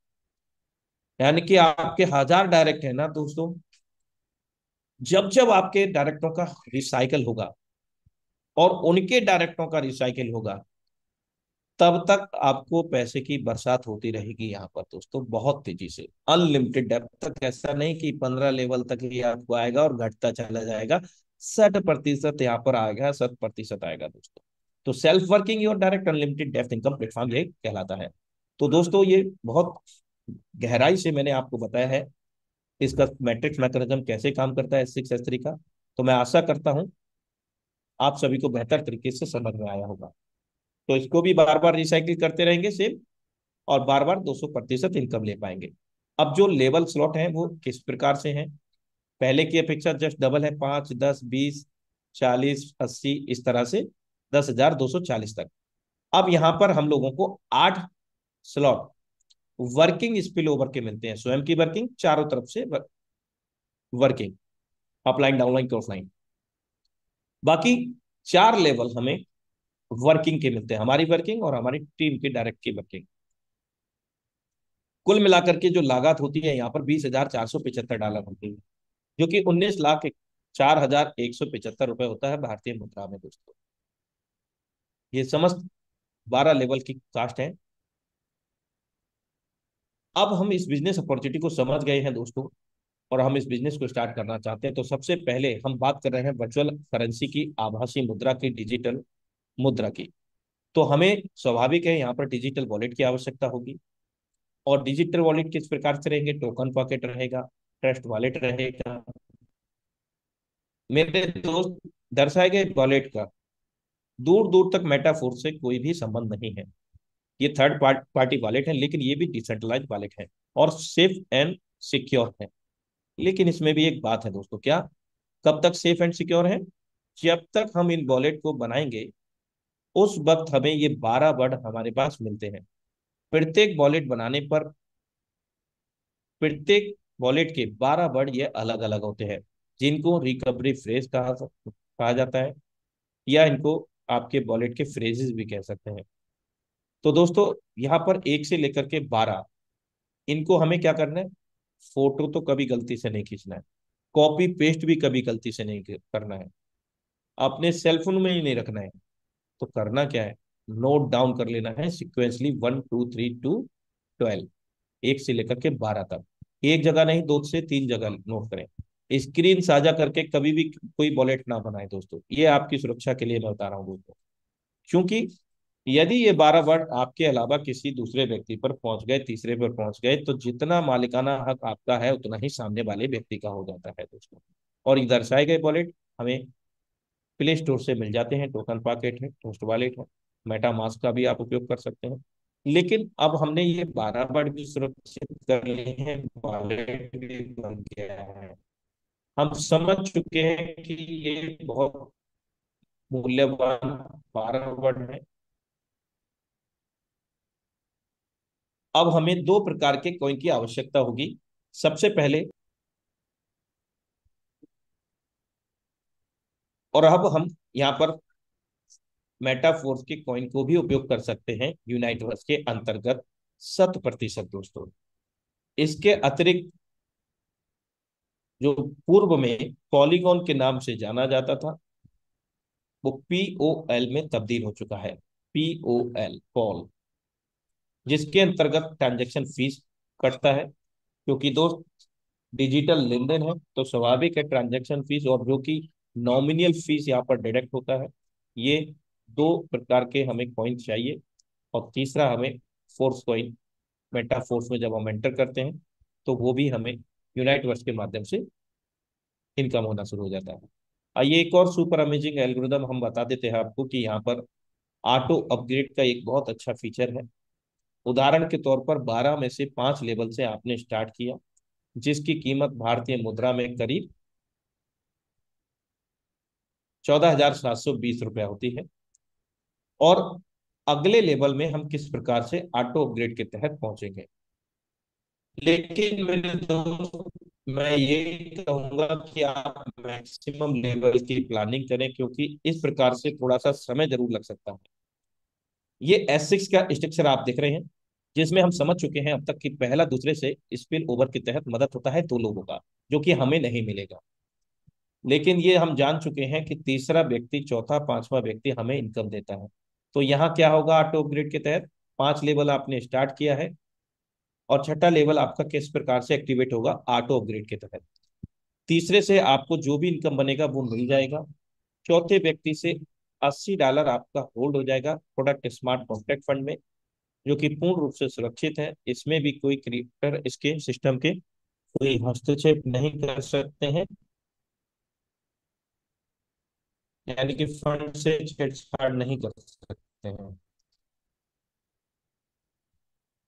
यानी कि आपके 1000 डायरेक्ट है ना दोस्तों, जब जब आपके डायरेक्टों का रिसाइकल होगा और उनके डायरेक्टों का रिसाइकिल होगा, तब तक आपको पैसे की बरसात होती रहेगी यहाँ पर दोस्तों, बहुत तेजी से, अनलिमिटेड डेप्थ तक। ऐसा नहीं कि 15 लेवल तक ही आपको आएगा और घटता चला जाएगा, 60% यहाँ पर आएगा, 60% आएगा दोस्तों। तो सेल्फ वर्किंग और direct unlimited depth income platform ये कहलाता है। तो दोस्तों ये बहुत गहराई से मैंने आपको बताया है इसका मैट्रिक्स मैकेनिज्म कैसे काम करता है S6 S3 का। तो मैं आशा करता हूं आप सभी को बेहतर तरीके से समझ में आया होगा। तो इसको भी बार बार रिसाइकिल करते रहेंगे सेम, और बार बार 200% इनकम ले पाएंगे। अब जो लेवल स्लॉट हैं वो किस प्रकार से हैं, पहले की अपेक्षा जस्ट डबल है, 5, 10, 20, 40, 80 इस तरह से 10,240 तक। अब यहाँ पर हम लोगों को 8 स्लॉट वर्किंग स्पिल ओवर के मिलते हैं, स्वयं की वर्किंग चारों तरफ से वर्किंग, अपलाइन डाउनलाइन क्रॉसलाइन। बाकी 4 लेवल हमें वर्किंग के मिलते हैं, हमारी वर्किंग और हमारी टीम की डायरेक्ट की वर्किंग। कुल मिलाकर के जो लागत होती है यहाँ पर 20,475 डॉलर होती है, जो कि 19,04,175 रुपए होता है भारतीय मुद्रा में दोस्तों। ये समस्त 12 लेवल की कास्ट है। अब हम इस बिजनेस अपॉर्चुनिटी को समझ गए हैं दोस्तों, और हम इस बिजनेस को स्टार्ट करना चाहते हैं। तो सबसे पहले हम बात कर रहे हैं वर्चुअल करेंसी की, आभासी मुद्रा की, डिजिटल मुद्रा की। तो हमें स्वाभाविक है यहाँ पर डिजिटल वॉलेट की आवश्यकता होगी। और डिजिटल वॉलेट किस प्रकार से रहेंगे, टोकन पॉकेट रहेगा, ट्रस्ट वॉलेट रहेगा। मेरे दोस्त, दर्शाए गए वॉलेट का दूर दूर तक मेटाफोर से कोई भी संबंध नहीं है। ये थर्ड पार्टी वॉलेट है, लेकिन ये भी डिसेंट्रलाइज वॉलेट है और सेफ एंड सिक्योर है। लेकिन इसमें भी एक बात है दोस्तों, क्या, कब तक सेफ एंड सिक्योर है, जब तक हम इन वॉलेट को बनाएंगे उस वक्त हमें ये 12 वर्ड हमारे पास मिलते हैं। प्रत्येक वॉलेट बनाने पर प्रत्येक वॉलेट के 12 वर्ड ये अलग अलग होते हैं, जिनको रिकवरी फ्रेज कहा जाता है, या इनको आपके वॉलेट के फ्रेजेस भी कह सकते हैं। तो दोस्तों यहाँ पर 1 से लेकर के 12, इनको हमें क्या करना है, फोटो तो कभी गलती से नहीं खींचना है, कॉपी पेस्ट भी कभी गलती से नहीं करना है, अपने सेलफोन में ही नहीं रखना है। तो करना क्या है, नोट डाउन कर लेना है सिक्वेंसली 1, 2, 3, 2, 12, 1 से लेकर के 12 तक। एक जगह नहीं, 2 से 3 जगह नोट करें। स्क्रीन साझा करके कभी भी कोई वॉलेट ना बनाए दोस्तों, ये आपकी सुरक्षा के लिए मैं बता रहा हूँ दोस्तों। क्योंकि यदि ये 12 वर्ड आपके अलावा किसी दूसरे व्यक्ति पर पहुंच गए, तीसरे पर पहुंच गए, तो जितना मालिकाना हक आपका है उतना ही सामने वाले व्यक्ति का हो जाता है दोस्तों। और ये दर्शाए गए वॉलेट हमें प्ले स्टोर से मिल जाते हैं, टोकन पॉकेट है, टोस्ट वॉलेट है, मेटा मास्क का भी आप उपयोग कर सकते हैं। लेकिन अब हमने ये 12 वर्ड भी सुरक्षित कर लिए हैं, वॉलेट भी बन गया है, हम समझ चुके हैं कि ये बहुत मूल्यवान 12 वर्ड है। अब हमें 2 प्रकार के कॉइन की आवश्यकता होगी। सबसे पहले, और अब हम यहाँ पर मेटाफोर्स के कॉइन को भी उपयोग कर सकते हैं यूनाइटवर्स के अंतर्गत, 100% दोस्तों। इसके अतिरिक्त जो पूर्व में पॉलीगॉन के नाम से जाना जाता था, वो POL में तब्दील हो चुका है, POL पॉल, जिसके अंतर्गत ट्रांजैक्शन फीस कटता है। क्योंकि दोस्त डिजिटल लेन देन है तो स्वाभाविक है ट्रांजैक्शन फीस और जो कि नॉमिनल फीस यहाँ पर डिडक्ट होता है। ये 2 प्रकार के हमें कॉइन चाहिए। और तीसरा हमें फोर्स कॉइन, मेटा फोर्स में जब हम एंटर करते हैं तो वो भी हमें यूनाइटवर्स के माध्यम से इनकम होना शुरू हो जाता है। आइए एक और सुपर अमेजिंग एल्गोरिदम हम बता देते हैं आपको कि यहाँ पर ऑटो अपग्रेड का एक बहुत अच्छा फीचर है। उदाहरण के तौर पर 12 में से 5 लेवल से आपने स्टार्ट किया, जिसकी कीमत भारतीय मुद्रा में करीब 14,720 रुपया होती है। और अगले लेवल में हम किस प्रकार से ऑटो अपग्रेड के तहत पहुंचेंगे। लेकिन मेरे दोस्त, मैं ये कहूंगा कि आप मैक्सिमम लेवल की प्लानिंग करें, क्योंकि इस प्रकार से थोड़ा सा समय जरूर लग सकता है। ये S6 का स्ट्रक्चर आप देख रहे हैं, जिसमें हम समझ चुके हैं अब तक कि पहला दूसरे से स्पिल ओवर के तहत मदद होता है 2 लोगों का, जो कि हमें नहीं मिलेगा। लेकिन ये हम जान चुके हैं कि तीसरा व्यक्ति, चौथा, पांचवा व्यक्ति हमें इनकम देता है। तो यहाँ क्या होगा, ऑटो अपग्रेड के तहत 5 लेवल आपने स्टार्ट किया है, और छठा लेवल आपका किस प्रकार से एक्टिवेट होगा ऑटो अपग्रेड के तहत। तीसरे से आपको जो भी इनकम बनेगा वो मिल जाएगा। चौथे व्यक्ति से $80 आपका होल्ड हो जाएगा प्रोडक्ट स्मार्ट कॉन्ट्रैक्ट फंड में, जो कि पूर्ण रूप से सुरक्षित है। इसमें भी कोई क्रिएटर इसके सिस्टम के कोई हस्तक्षेप नहीं कर सकते हैं, यानी कि फंड से छेड़छाड़ नहीं कर सकते हैं।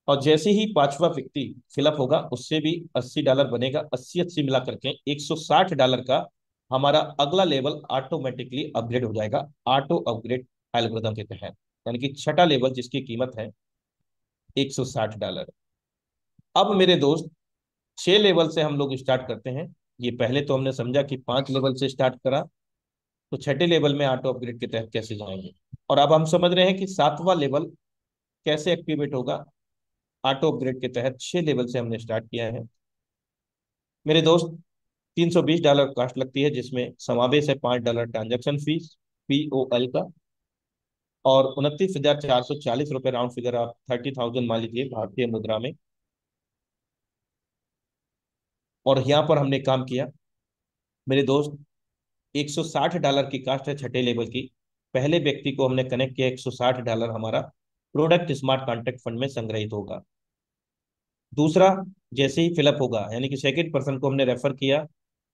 और जैसे ही पांचवा व्यक्ति फिलअप होगा उससे भी $80 बनेगा। 80 80 मिला करके $160 का हमारा अगला लेवल ऑटोमेटिकली अपग्रेड हो जाएगा ऑटो अपग्रेड एल्गोरिथम के तहत। यानी कि छठा लेवल जिसकी कीमत है $160। अब मेरे दोस्त 6 लेवल से हम लोग स्टार्ट करते हैं। ये पहले तो हमने समझा कि 5 लेवल से स्टार्ट करा, तो छठे लेवल में ऑटो अपग्रेड के तहत कैसे जाएंगे। और अब हम समझ रहे हैं कि सातवां लेवल कैसे एक्टिवेट होगा। ऑटो अपग्रेड के तहत 6 लेवल से हमने स्टार्ट किया है मेरे दोस्त। $320 कॉस्ट लगती है, जिसमें समावेश है $5 ट्रांजेक्शन फीस POL का, और 29,440 रुपये राउंड फिगर आप 30,000 मान लीजिए भारतीय मुद्रा में। और यहाँ पर हमने काम किया मेरे दोस्त, $160 की कास्ट है छठे लेवल की। पहले व्यक्ति को हमने कनेक्ट किया, $160 हमारा प्रोडक्ट स्मार्ट कॉन्ट्रैक्ट फंड में संग्रहित होगा। दूसरा जैसे ही फिलअप होगा, यानी कि सेकंड पर्सन को हमने रेफर किया,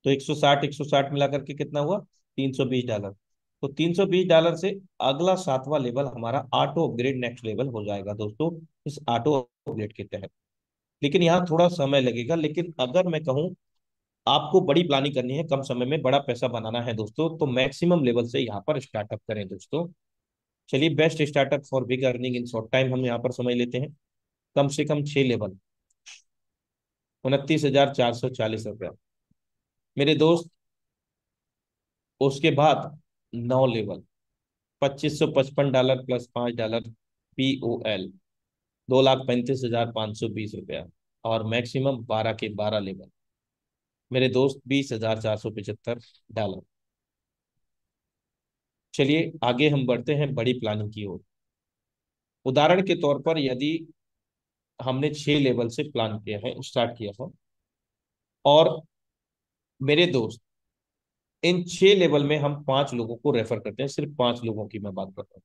तो 160 मिला करके कितना हुआ, $320। तो $320 से अगला सातवां लेवल हमारा ऑटो अपग्रेड नेक्स्ट लेवल हो जाएगा दोस्तों, इस ऑटो अपग्रेड के तहत। लेकिन यहाँ थोड़ा समय लगेगा, लेकिन अगर मैं कहूँ आपको बड़ी प्लानिंग करनी है, कम समय में बड़ा पैसा बनाना है दोस्तों, तो मैक्सिमम लेवल से यहाँ पर स्टार्टअप करें दोस्तों। चलिए, best startup for big earning in short time हम यहाँ पर समझ लेते हैं। कम से कम 6 लेवल, $29,440 मेरे दोस्त। उसके बाद 9 लेवल, $2,555 प्लस $5 POL, $2,35,520। और मैक्सिमम 12 के 12 लेवल मेरे दोस्त, $20,475। चलिए आगे हम बढ़ते हैं बड़ी प्लानिंग की ओर। उदाहरण के तौर पर यदि हमने 6 लेवल से प्लान किया है, स्टार्ट किया है, और मेरे दोस्त इन 6 लेवल में हम 5 लोगों को रेफर करते हैं, सिर्फ 5 लोगों की मैं बात करता हूँ।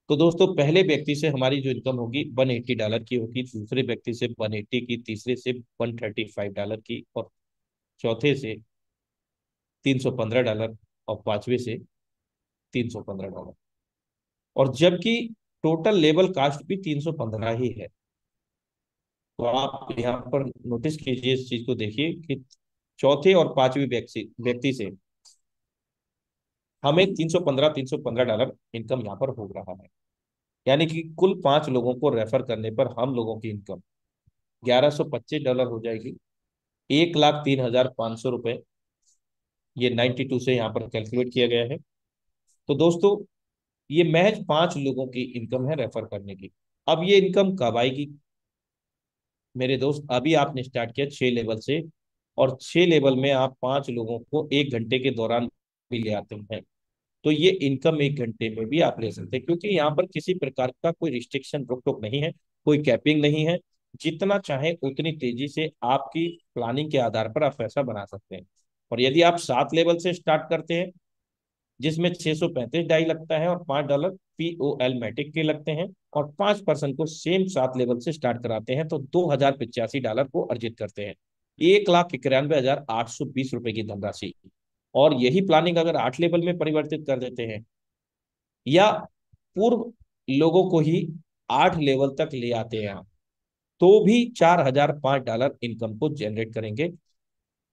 तो दोस्तों पहले व्यक्ति से हमारी जो इनकम होगी $180 की होगी, दूसरे व्यक्ति से 180 की, तीसरे से $135 की, और चौथे से $315, और पांचवे से $315। और जबकि टोटल लेवल कास्ट भी 315 ही है। तो आप यहाँ पर नोटिस कीजिए, इस चीज को देखिए कि चौथे और पांचवी व्यक्ति व्यक्ति से हमें $315 इनकम यहाँ पर हो रहा है। यानी कि कुल 5 लोगों को रेफर करने पर हम लोगों की इनकम $1,125 हो जाएगी। 1,03,500 रुपये, ये 92 से यहाँ पर कैलकुलेट किया गया है। तो दोस्तों ये महज 5 लोगों की इनकम है रेफर करने की। अब ये इनकम कब आएगी मेरे दोस्त? अभी आपने स्टार्ट किया 6 लेवल से, और 6 लेवल में आप 5 लोगों को 1 घंटे के दौरान भी ले आते हैं, तो ये इनकम 1 घंटे में भी आप ले सकते हैं, क्योंकि यहाँ पर किसी प्रकार का कोई रिस्ट्रिक्शन, रोक टोक नहीं है, कोई कैपिंग नहीं है। जितना चाहे उतनी तेजी से आपकी प्लानिंग के आधार पर आप पैसा बना सकते हैं। और यदि आप 7 लेवल से स्टार्ट करते हैं, जिसमें 635 डाई लगता है और $5 POL मैटिक के लगते हैं, और 5 पर्सन को सेम 7 लेवल से स्टार्ट कराते हैं, तो $2,085 को अर्जित करते हैं। 1,91,820 रुपए की धनराशि। और यही प्लानिंग अगर 8 लेवल में परिवर्तित कर देते हैं, या पूर्व लोगों को ही 8 लेवल तक ले आते हैं, तो भी $4,005 इनकम को जनरेट करेंगे,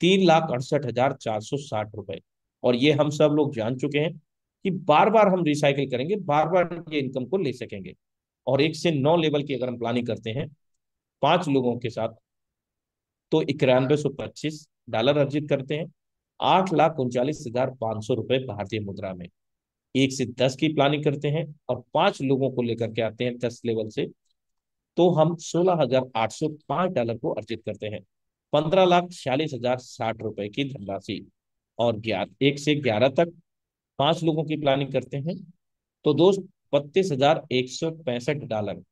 $3,68,460। और ये हम सब लोग जान चुके हैं कि बार बार हम रिसाइकिल करेंगे, बार बार ये इनकम को ले सकेंगे। और 1 से 9 लेवल की अगर हम प्लानिंग करते हैं 5 लोगों के साथ, तो $9,125 अर्जित करते हैं, $8,39,500 भारतीय मुद्रा में। 1 से 10 की प्लानिंग करते हैं और 5 लोगों को लेकर के आते हैं 10 लेवल से, तो हम $16,805 को अर्जित करते हैं, 15,46,060 की धनराशि। और 1 से 11 तक 5 लोगों की प्लानिंग करते हैं, तो दोस्त $32,165।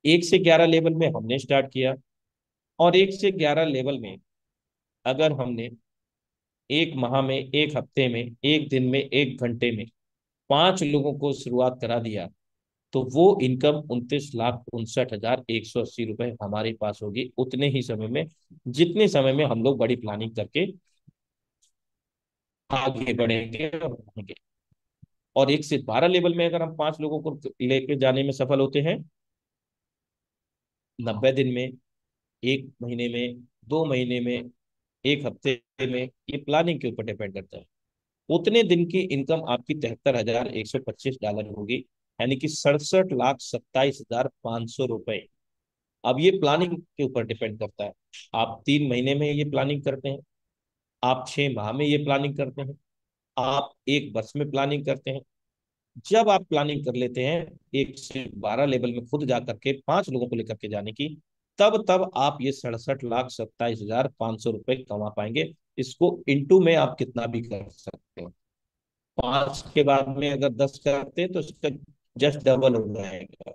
1 से 11 लेवल में हमने स्टार्ट किया, और 1 से 11 लेवल में अगर हमने एक माह में, एक हफ्ते में, एक दिन में, एक घंटे में 5 लोगों को शुरुआत करा दिया, तो वो इनकम 29,69,180 रुपए हमारे पास होगी उतने ही समय में, जितने समय में हम लोग बड़ी प्लानिंग करके आगे बढ़ेंगे और बढ़ेंगे। और 1 से 12 लेवल में अगर हम 5 लोगों को लेके जाने में सफल होते हैं, 90 दिन में, 1 महीने में, 2 महीने में, एक हफ्ते में, ये प्लानिंग के ऊपर डिपेंड करता है। उतने दिन की इनकम आपकी 73,125 डॉलर होगी, यानी कि 67,27,500 रुपए। अब ये प्लानिंग के ऊपर डिपेंड करता है। आप 3 महीने में ये प्लानिंग करते हैं, आप 6 माह में ये प्लानिंग करते हैं, आप 1 वर्ष में प्लानिंग करते हैं। जब आप प्लानिंग कर लेते हैं 1 से 12 लेवल में खुद जा करके 5 लोगों को लेकर के जाने की, तब तब आप ये 67,27,500 रुपए कमा पाएंगे। इसको इंटू में आप कितना भी कर सकते हैं। 5 के बाद में अगर 10 करते हैं तो इसका जस्ट डबल हो जाएगा।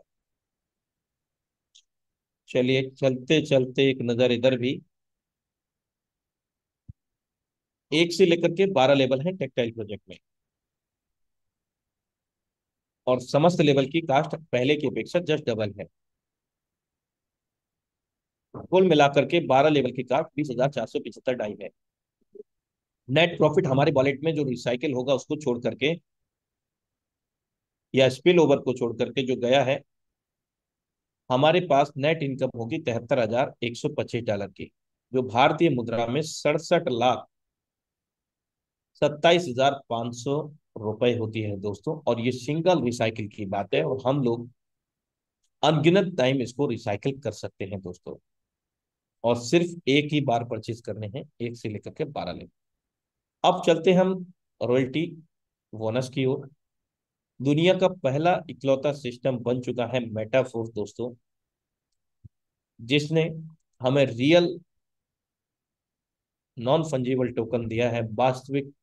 चलिए, चलते चलते एक नजर इधर भी। 1 से लेकर के 12 लेवल है टेक्सटाइल प्रोजेक्ट में, और समस्त लेवल की कास्ट पहले की अपेक्षा जस्ट डबल है। कुल मिलाकर के 12 लेवल की कास्ट 20,475 है। नेट प्रॉफिट हमारे वॉलेट में जो रिसाइकिल होगा उसको छोड़ करके, या स्पिल ओवर को छोड़ करके जो गया है, हमारे पास नेट इनकम होगी 73,125 डॉलर की, जो भारतीय मुद्रा में 67,27,500 रुपए होती है दोस्तों। और ये सिंगल रिसाइकिल की बात है, और हम लोग अनगिनत टाइम इसको रिसाइकिल कर सकते हैं दोस्तों। और सिर्फ एक ही बार परचेज करने हैं, 1 से लेकर के 12 लेवल। अब चलते हम रॉयल्टी बोनस की ओर। दुनिया का पहला इकलौता सिस्टम बन चुका है मेटाफोर्स दोस्तों, जिसने हमें रियल नॉन फंजीबल टोकन दिया है। वास्तविक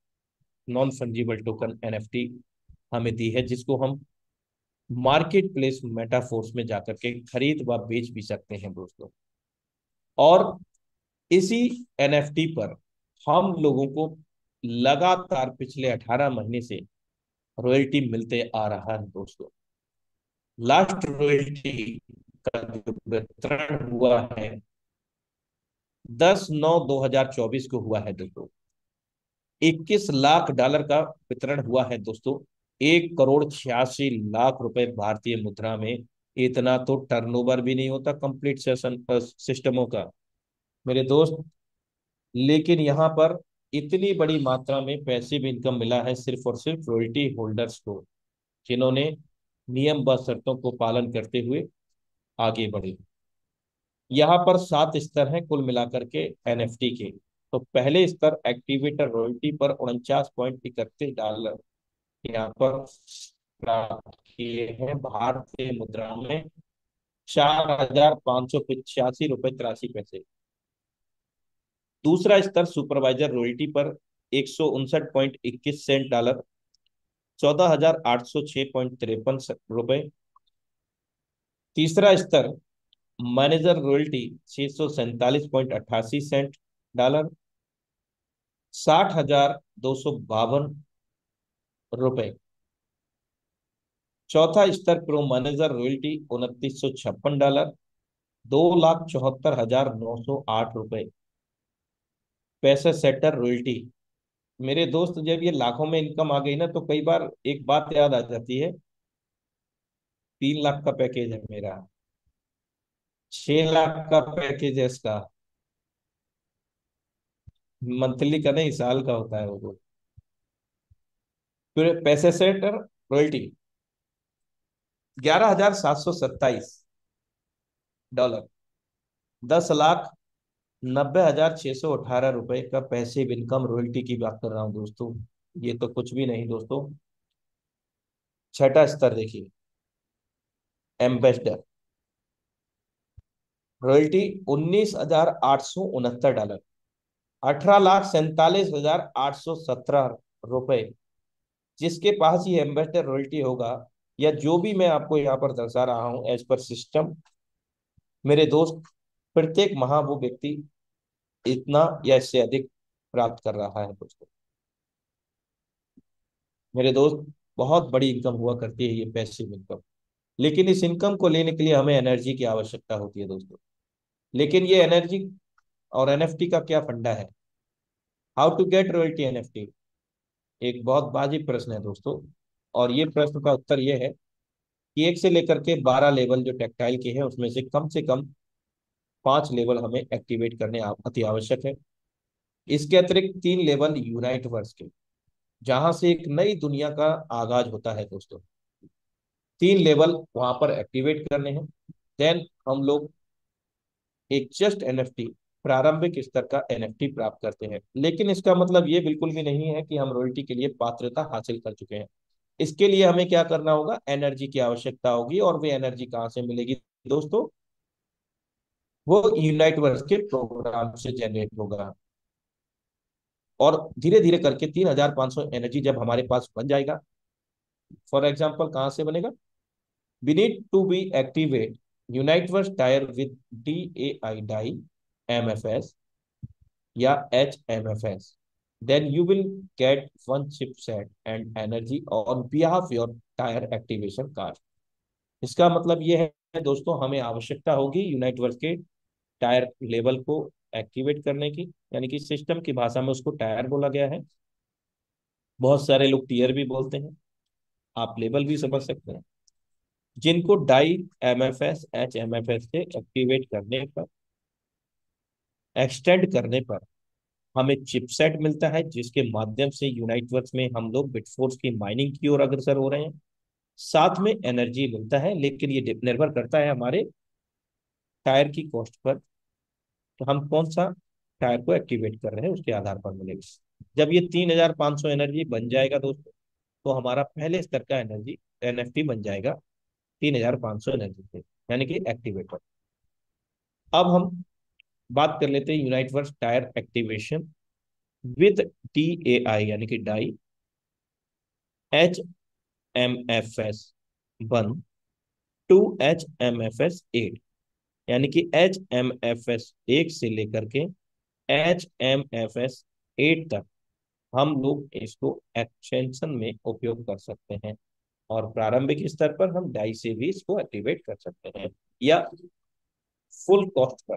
नॉन फंजीबल टोकन एनएफटी हमें दी है, जिसको हम मार्केट प्लेस मेटाफोर्स में जाकर के खरीद व बेच भी सकते हैं दोस्तों। और इसी एनएफटी पर हम लोगों को लगातार पिछले 18 महीने से रॉयल्टी मिलते आ रहा है दोस्तों। लास्ट रॉयल्टी का जो वितरण हुआ है 10/9/2024 को हुआ है दोस्तों। 21 लाख डॉलर का वितरण हुआ है दोस्तों। 1,86 लाख रुपए भारतीय मुद्रा में। इतना तो टर्नओवर भी नहीं होता कंप्लीट सेशन सिस्टमों का मेरे दोस्त। लेकिन यहाँ पर इतनी बड़ी मात्रा में पैसिव इनकम मिला है सिर्फ और सिर्फ रॉयल्टी होल्डर्स को, जिन्होंने नियम व शर्तों को पालन करते हुए आगे बढ़े। यहाँ पर 7 स्तर हैं कुल मिलाकर के एनएफटी के। तो पहले स्तर एक्टिवेटर रॉयल्टी पर 49.31 डॉलर यहाँ पर प्राप्त किए हैं भारतीय मुद्रा में, 4,585 रुपये 83 पैसे। दूसरा स्तर सुपरवाइजर रॉयल्टी पर 159.21 सेंट डॉलर, 14,806.53 रुपये। तीसरा स्तर मैनेजर रॉयल्टी 647.88 सेंट डॉलर, 60,252 रुपये। चौथा स्तर प्रो मैनेजर रॉयल्टी 2,956 डॉलर, 2,74,908 रुपये। पैसे सेटर रॉयल्टी, मेरे दोस्त जब ये लाखों में इनकम आ गई ना, तो कई बार एक बात याद आ जाती है। 3 लाख का पैकेज है मेरा, 6 लाख का पैकेज है इसका। मंथली का नहीं, साल का होता है वो। फिर पैसे सेटर रॉयल्टी 11,727 डॉलर, 10,90,618 रुपए का पैसिव इनकम रॉयल्टी की बात कर रहा हूं दोस्तों। ये तो कुछ भी नहीं दोस्तों। छठा स्तर देखिए, एम्बेसडर रॉयल्टी 19,869 डॉलर, 18,47,817 रुपए। जिसके पास ये एम्बेसडर रॉयल्टी होगा, या जो भी मैं आपको यहाँ पर दर्शा रहा हूँ एज पर सिस्टम, मेरे दोस्त, प्रत्येक माह वो व्यक्ति इतना या इससे अधिक प्राप्त कर रहा है दोस्तों। मेरे दोस्त, बहुत बड़ी इनकम हुआ करती है ये पैसिव इनकम। लेकिन इस इनकम को लेने के लिए हमें एनर्जी की आवश्यकता होती है दोस्तों। लेकिन ये एनर्जी और एनएफटी का क्या फंडा है? How to get royalty NFT, एक बहुत वाजिब प्रश्न है दोस्तों। और ये प्रश्न का उत्तर ये है कि 1 से लेकर के 12 लेवल जो टेक्टाइल के हैं उसमें से कम 5 लेवल हमें एक्टिवेट करने अति आवश्यक है। इसके अतिरिक्त 3 लेवल यूनाइट वर्स के, जहां से एक नई दुनिया का आगाज होता है दोस्तों। 3 लेवल वहां पर एक्टिवेट करने हैं। देन हम लोग एक जस्ट एनएफटी, प्रारंभिक स्तर का एनएफटी प्राप्त करते हैं। लेकिन इसका मतलब ये बिल्कुल भी नहीं है कि हम रॉयल्टी के लिए पात्रता हासिल कर चुके हैं। इसके लिए हमें क्या करना होगा? एनर्जी की आवश्यकता होगी। और वे एनर्जी कहाँ से मिलेगी दोस्तों? वो यूनाइट वर्स के प्रोग्राम से जनरेट होगा। और धीरे धीरे करके 3500 एनर्जी जब हमारे पास बन जाएगा, फॉर एग्जाम्पल कहाँ से बनेगा? We need to be activate Uniteverse tier with DAI DAI MFS या HMFS, then you will get one chipset and energy on behalf your tire activation card। इसका मतलब ये है दोस्तों, हमें आवश्यकता होगी यूनाइटवर्स के टायर लेवल को एक्टिवेट करने की, यानी कि सिस्टम की भाषा में उसको टायर बोला गया है। बहुत सारे लोग टीयर भी बोलते हैं, आप लेवल भी समझ सकते हैं। जिनको डाई MFS HMFS से एक्टिवेट करने पर, एक्सटेंड करने पर हमें चिपसेट मिलता है, जिसके माध्यम से यूनाइटवर्स में हम लोग बिटफोर्स की माइनिंग की ओर अग्रसर हो रहे हैं। साथ में एनर्जी मिलता है, लेकिन ये निर्भर करता है हमारे टायर की कॉस्ट पर। तो हम कौन सा टायर को एक्टिवेट कर रहे हैं उसके आधार पर मिलेगा। जब ये 3500 एनर्जी बन जाएगा दोस्तों, तो हमारा पहले स्तर का एनर्जी एनएफटी बन जाएगा 3500 एनर्जी से, यानी कि एक्टिवेटर। अब हम बात कर लेते हैं यूनाइटवर्स टायर एक्टिवेशन विद DAI, यानी कि डाई HMFS 1 टू HMFS 8, यानी कि HMFS 1 से लेकर के HMFS 8 तक हम लोग इसको एक्सटेंशन में उपयोग कर सकते हैं। और प्रारंभिक स्तर पर हम डाई से भी इसको एक्टिवेट कर सकते हैं, या फुल कॉस्ट पर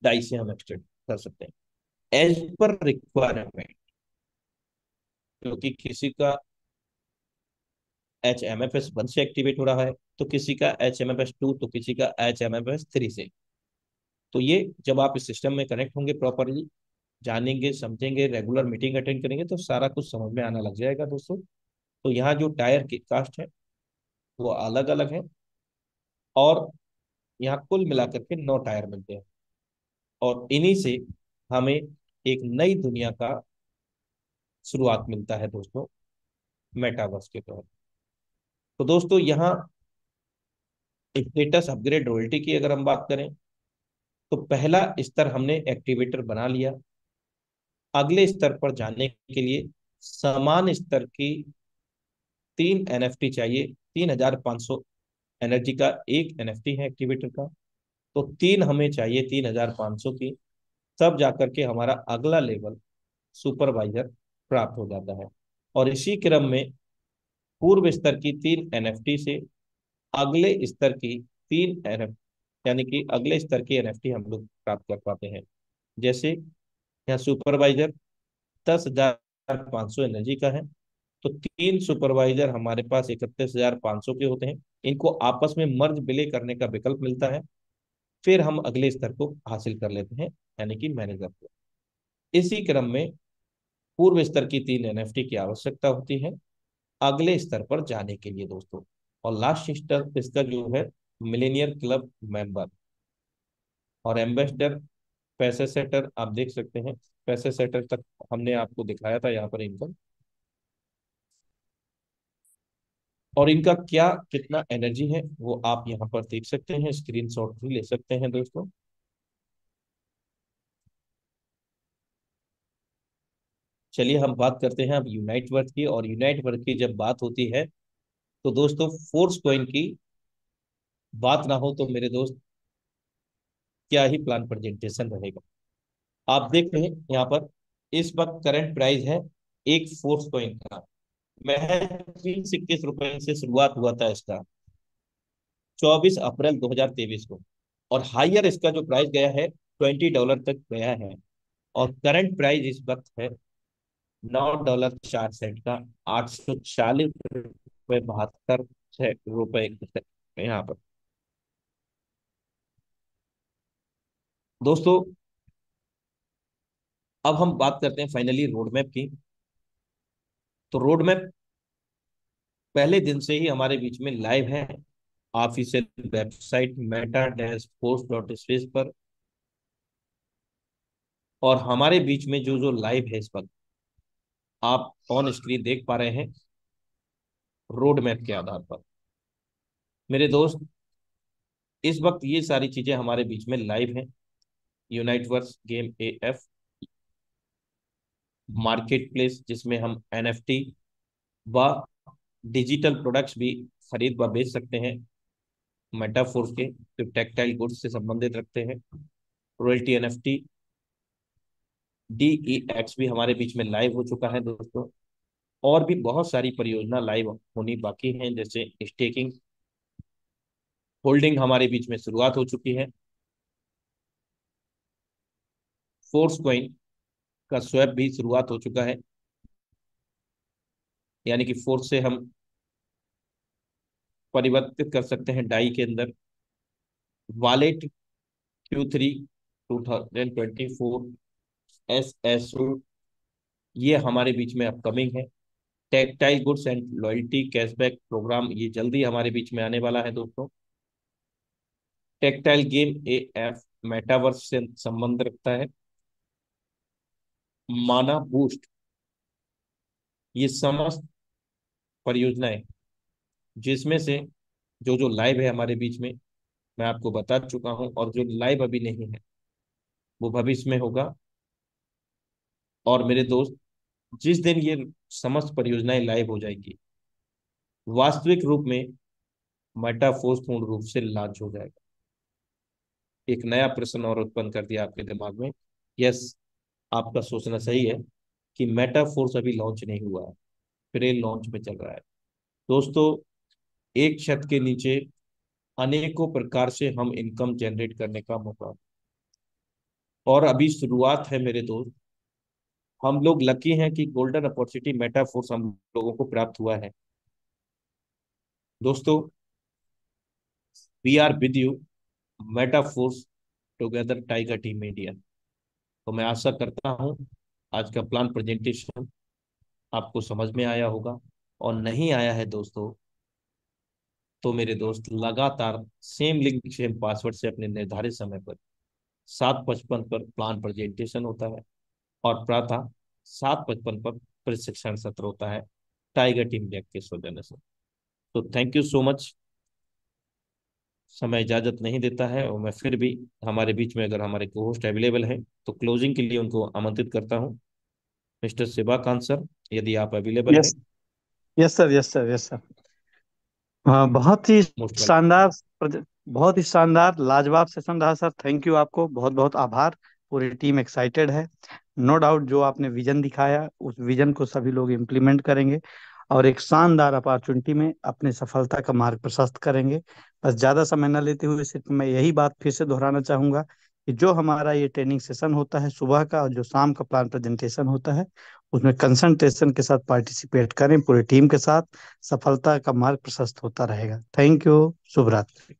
डाई से हम एक्सटेंड कर सकते हैं एज पर रिक्वायरमेंट। क्योंकि किसी का HMFS 1 से एक्टिवेट हो रहा है, तो किसी का HMFS 2, तो किसी का HMFS 3 से। तो ये जब आप इस सिस्टम में कनेक्ट होंगे, प्रॉपरली जानेंगे समझेंगे, रेगुलर मीटिंग अटेंड करेंगे, तो सारा कुछ समझ में आना लग जाएगा दोस्तों। तो यहाँ जो टायर की कास्ट है वो अलग अलग है। और यहाँ कुल मिलाकर के 9 टायर मिलते हैं। और इन्हीं से हमें एक नई दुनिया का शुरुआत मिलता है दोस्तों, मेटावर्स के तहत। तो दोस्तों यहाँ स्टेटस अपग्रेड रॉयल्टी की अगर हम बात करें, तो पहला स्तर हमने एक्टिवेटर बना लिया। अगले स्तर पर जाने के लिए समान स्तर की 3 NFT चाहिए। 3500 एनर्जी का एक NFT है एक्टिवेटर का। तो 3 हमें चाहिए 3500 की, तब जाकर के हमारा अगला लेवल सुपरवाइजर प्राप्त हो जाता है। और इसी क्रम में पूर्व स्तर की 3 NFT से अगले स्तर की 3 NFT, यानी कि अगले स्तर की NFT हम लोग प्राप्त कर पाते हैं। जैसे यहाँ सुपरवाइजर 10,500 एनर्जी का है, तो 3 सुपरवाइजर हमारे पास 31,500 के होते हैं। इनको आपस में मर्ज विलय करने का विकल्प मिलता है। फिर हम अगले स्तर को हासिल कर लेते हैं, यानी कि मैनेजर को। इसी क्रम में पूर्व स्तर की 3 NFT की आवश्यकता होती है अगले स्तर पर जाने के लिए दोस्तों। और लास्ट स्तर इसका जो है मिलेनियर क्लब मेंबर और एम्बेसडर। पैसे सेटर आप देख सकते हैं, पैसे सेटर तक हमने आपको दिखाया था यहाँ पर इनकम। और इनका क्या कितना एनर्जी है वो आप यहाँ पर देख सकते हैं, स्क्रीनशॉट भी ले सकते हैं दोस्तों। चलिए हम बात करते हैं अब यूनाइट वर्थ की। और यूनाइट वर्थ की जब बात होती है, तो दोस्तों फोर्स कॉइन की बात ना हो तो मेरे दोस्त क्या ही प्लान प्रेजेंटेशन रहेगा। आप देख रहे हैं यहाँ पर इस वक्त करंट प्राइस है एक फोर्स कॉइन का, महज 20-21 रुपए से शुरुआत हुआ था इसका 24 अप्रैल 2023 को। और हाइयर इसका जो प्राइस गया है $20 तक गया है। और करंट प्राइस इस वक्त है $9.04 का, 840.72 रुपए यहाँ पर। दोस्तों, अब हम बात करते हैं फाइनली रोड मैप की। तो रोड मैप पहले दिन से ही हमारे बीच में लाइव है official website Meta dash force dot space पर। और हमारे बीच में जो जो लाइव है इस वक्त आप ऑन स्क्रीन देख पा रहे हैं रोड मैप के आधार पर। मेरे दोस्त, इस वक्त ये सारी चीजें हमारे बीच में लाइव हैं। यूनाइटवर्स गेम एएफ, मार्केट प्लेस जिसमें हम एनएफटी व डिजिटल प्रोडक्ट्स भी खरीद व बेच सकते हैं मेटाफोर्स के, जो टेक्सटाइल गुड्स से संबंधित रखते हैं। रॉयल्टी एनएफटी डीईएक्स भी हमारे बीच में लाइव हो चुका है दोस्तों। और भी बहुत सारी परियोजना लाइव होनी बाकी हैं, जैसे स्टेकिंग होल्डिंग हमारे बीच में शुरुआत हो चुकी है। फोर्स कॉइन का स्वैप भी शुरुआत हो चुका है, यानी कि फोर्स से हम परिवर्तित कर सकते हैं डाई के अंदर। वॉलेट Q3 2024 SSO, ये हमारे बीच में अपकमिंग है। Textile goods and loyalty cashback program ये जल्दी हमारे बीच में आने वाला है दोस्तों। टेक्टाइल गेम एएफ मेटावर्स से संबंध रखता है। माना बूस्ट, ये समस्त परियोजनाएं जिसमें से जो जो लाइव है हमारे बीच में मैं आपको बता चुका हूं, और जो लाइव अभी नहीं है वो भविष्य में होगा। और मेरे दोस्त, जिस दिन ये समस्त परियोजनाएं लाइव हो जाएंगी वास्तविक रूप में मेटाफोर्स पूर्ण रूप से लॉन्च हो जाएगा। एक नया प्रश्न और उत्पन्न कर दिया आपके दिमाग में। यस, आपका सोचना सही है कि मेटाफोर्स अभी लॉन्च नहीं हुआ है, प्रे लॉन्च में चल रहा है। दोस्तों, एक छत के नीचे अनेकों प्रकार से हम इनकम जनरेट करने का मौका, और अभी शुरुआत है मेरे दोस्त। हम लोग लकी हैं कि गोल्डन अपॉर्चुनिटी मेटाफोर्स हम लोगों को प्राप्त हुआ है। दोस्तों, वी आर विद यू, मेटाफोर्स टुगेदर टाइगर टीम इंडिया। तो मैं आशा करता हूं आज का प्लान प्रेजेंटेशन आपको समझ में आया होगा। और नहीं आया है दोस्तों, तो मेरे दोस्त लगातार सेम लिंक सेम पासवर्ड से अपने निर्धारित समय पर 7:55 पर प्लान प्रेजेंटेशन होता है, और प्रातः 7:55 पर प्रशिक्षण सत्र होता है टाइगर टीम इंडिया के सौजन्य से। तो थैंक यू सो मच। समय इजाजत नहीं देता है, और मैं फिर भी हमारे बीच में अगर हमारे को होस्ट अवेलेबल है तो क्लोजिंग के लिए उनको आमंत्रित करता हूँ। मिस्टर शिवाकांत सर, यदि आप अवेलेबल हैं। Yes, yes sir, yes sir, yes sir. हाँ, बहुत ही मोस्ट वेलकम। शानदार बहुत ही शानदार लाजवाब सेशन रहा सर। थैंक यू, आपको बहुत बहुत आभार। पूरी टीम एक्साइटेड है। नो डाउट जो आपने विजन दिखाया उस विजन को सभी लोग इम्प्लीमेंट करेंगे और एक शानदार अपॉर्चुनिटी में अपने सफलता का मार्ग प्रशस्त करेंगे। बस ज़्यादा समय न लेते हुए सिर्फ मैं यही बात फिर से दोहराना चाहूँगा कि जो हमारा ये ट्रेनिंग सेशन होता है सुबह का और जो शाम का प्लान प्रेजेंटेशन होता है उसमें कंसंट्रेशन के साथ पार्टिसिपेट करें पूरी टीम के साथ। सफलता का मार्ग प्रशस्त होता रहेगा। Thank you. शुभ रात्रि।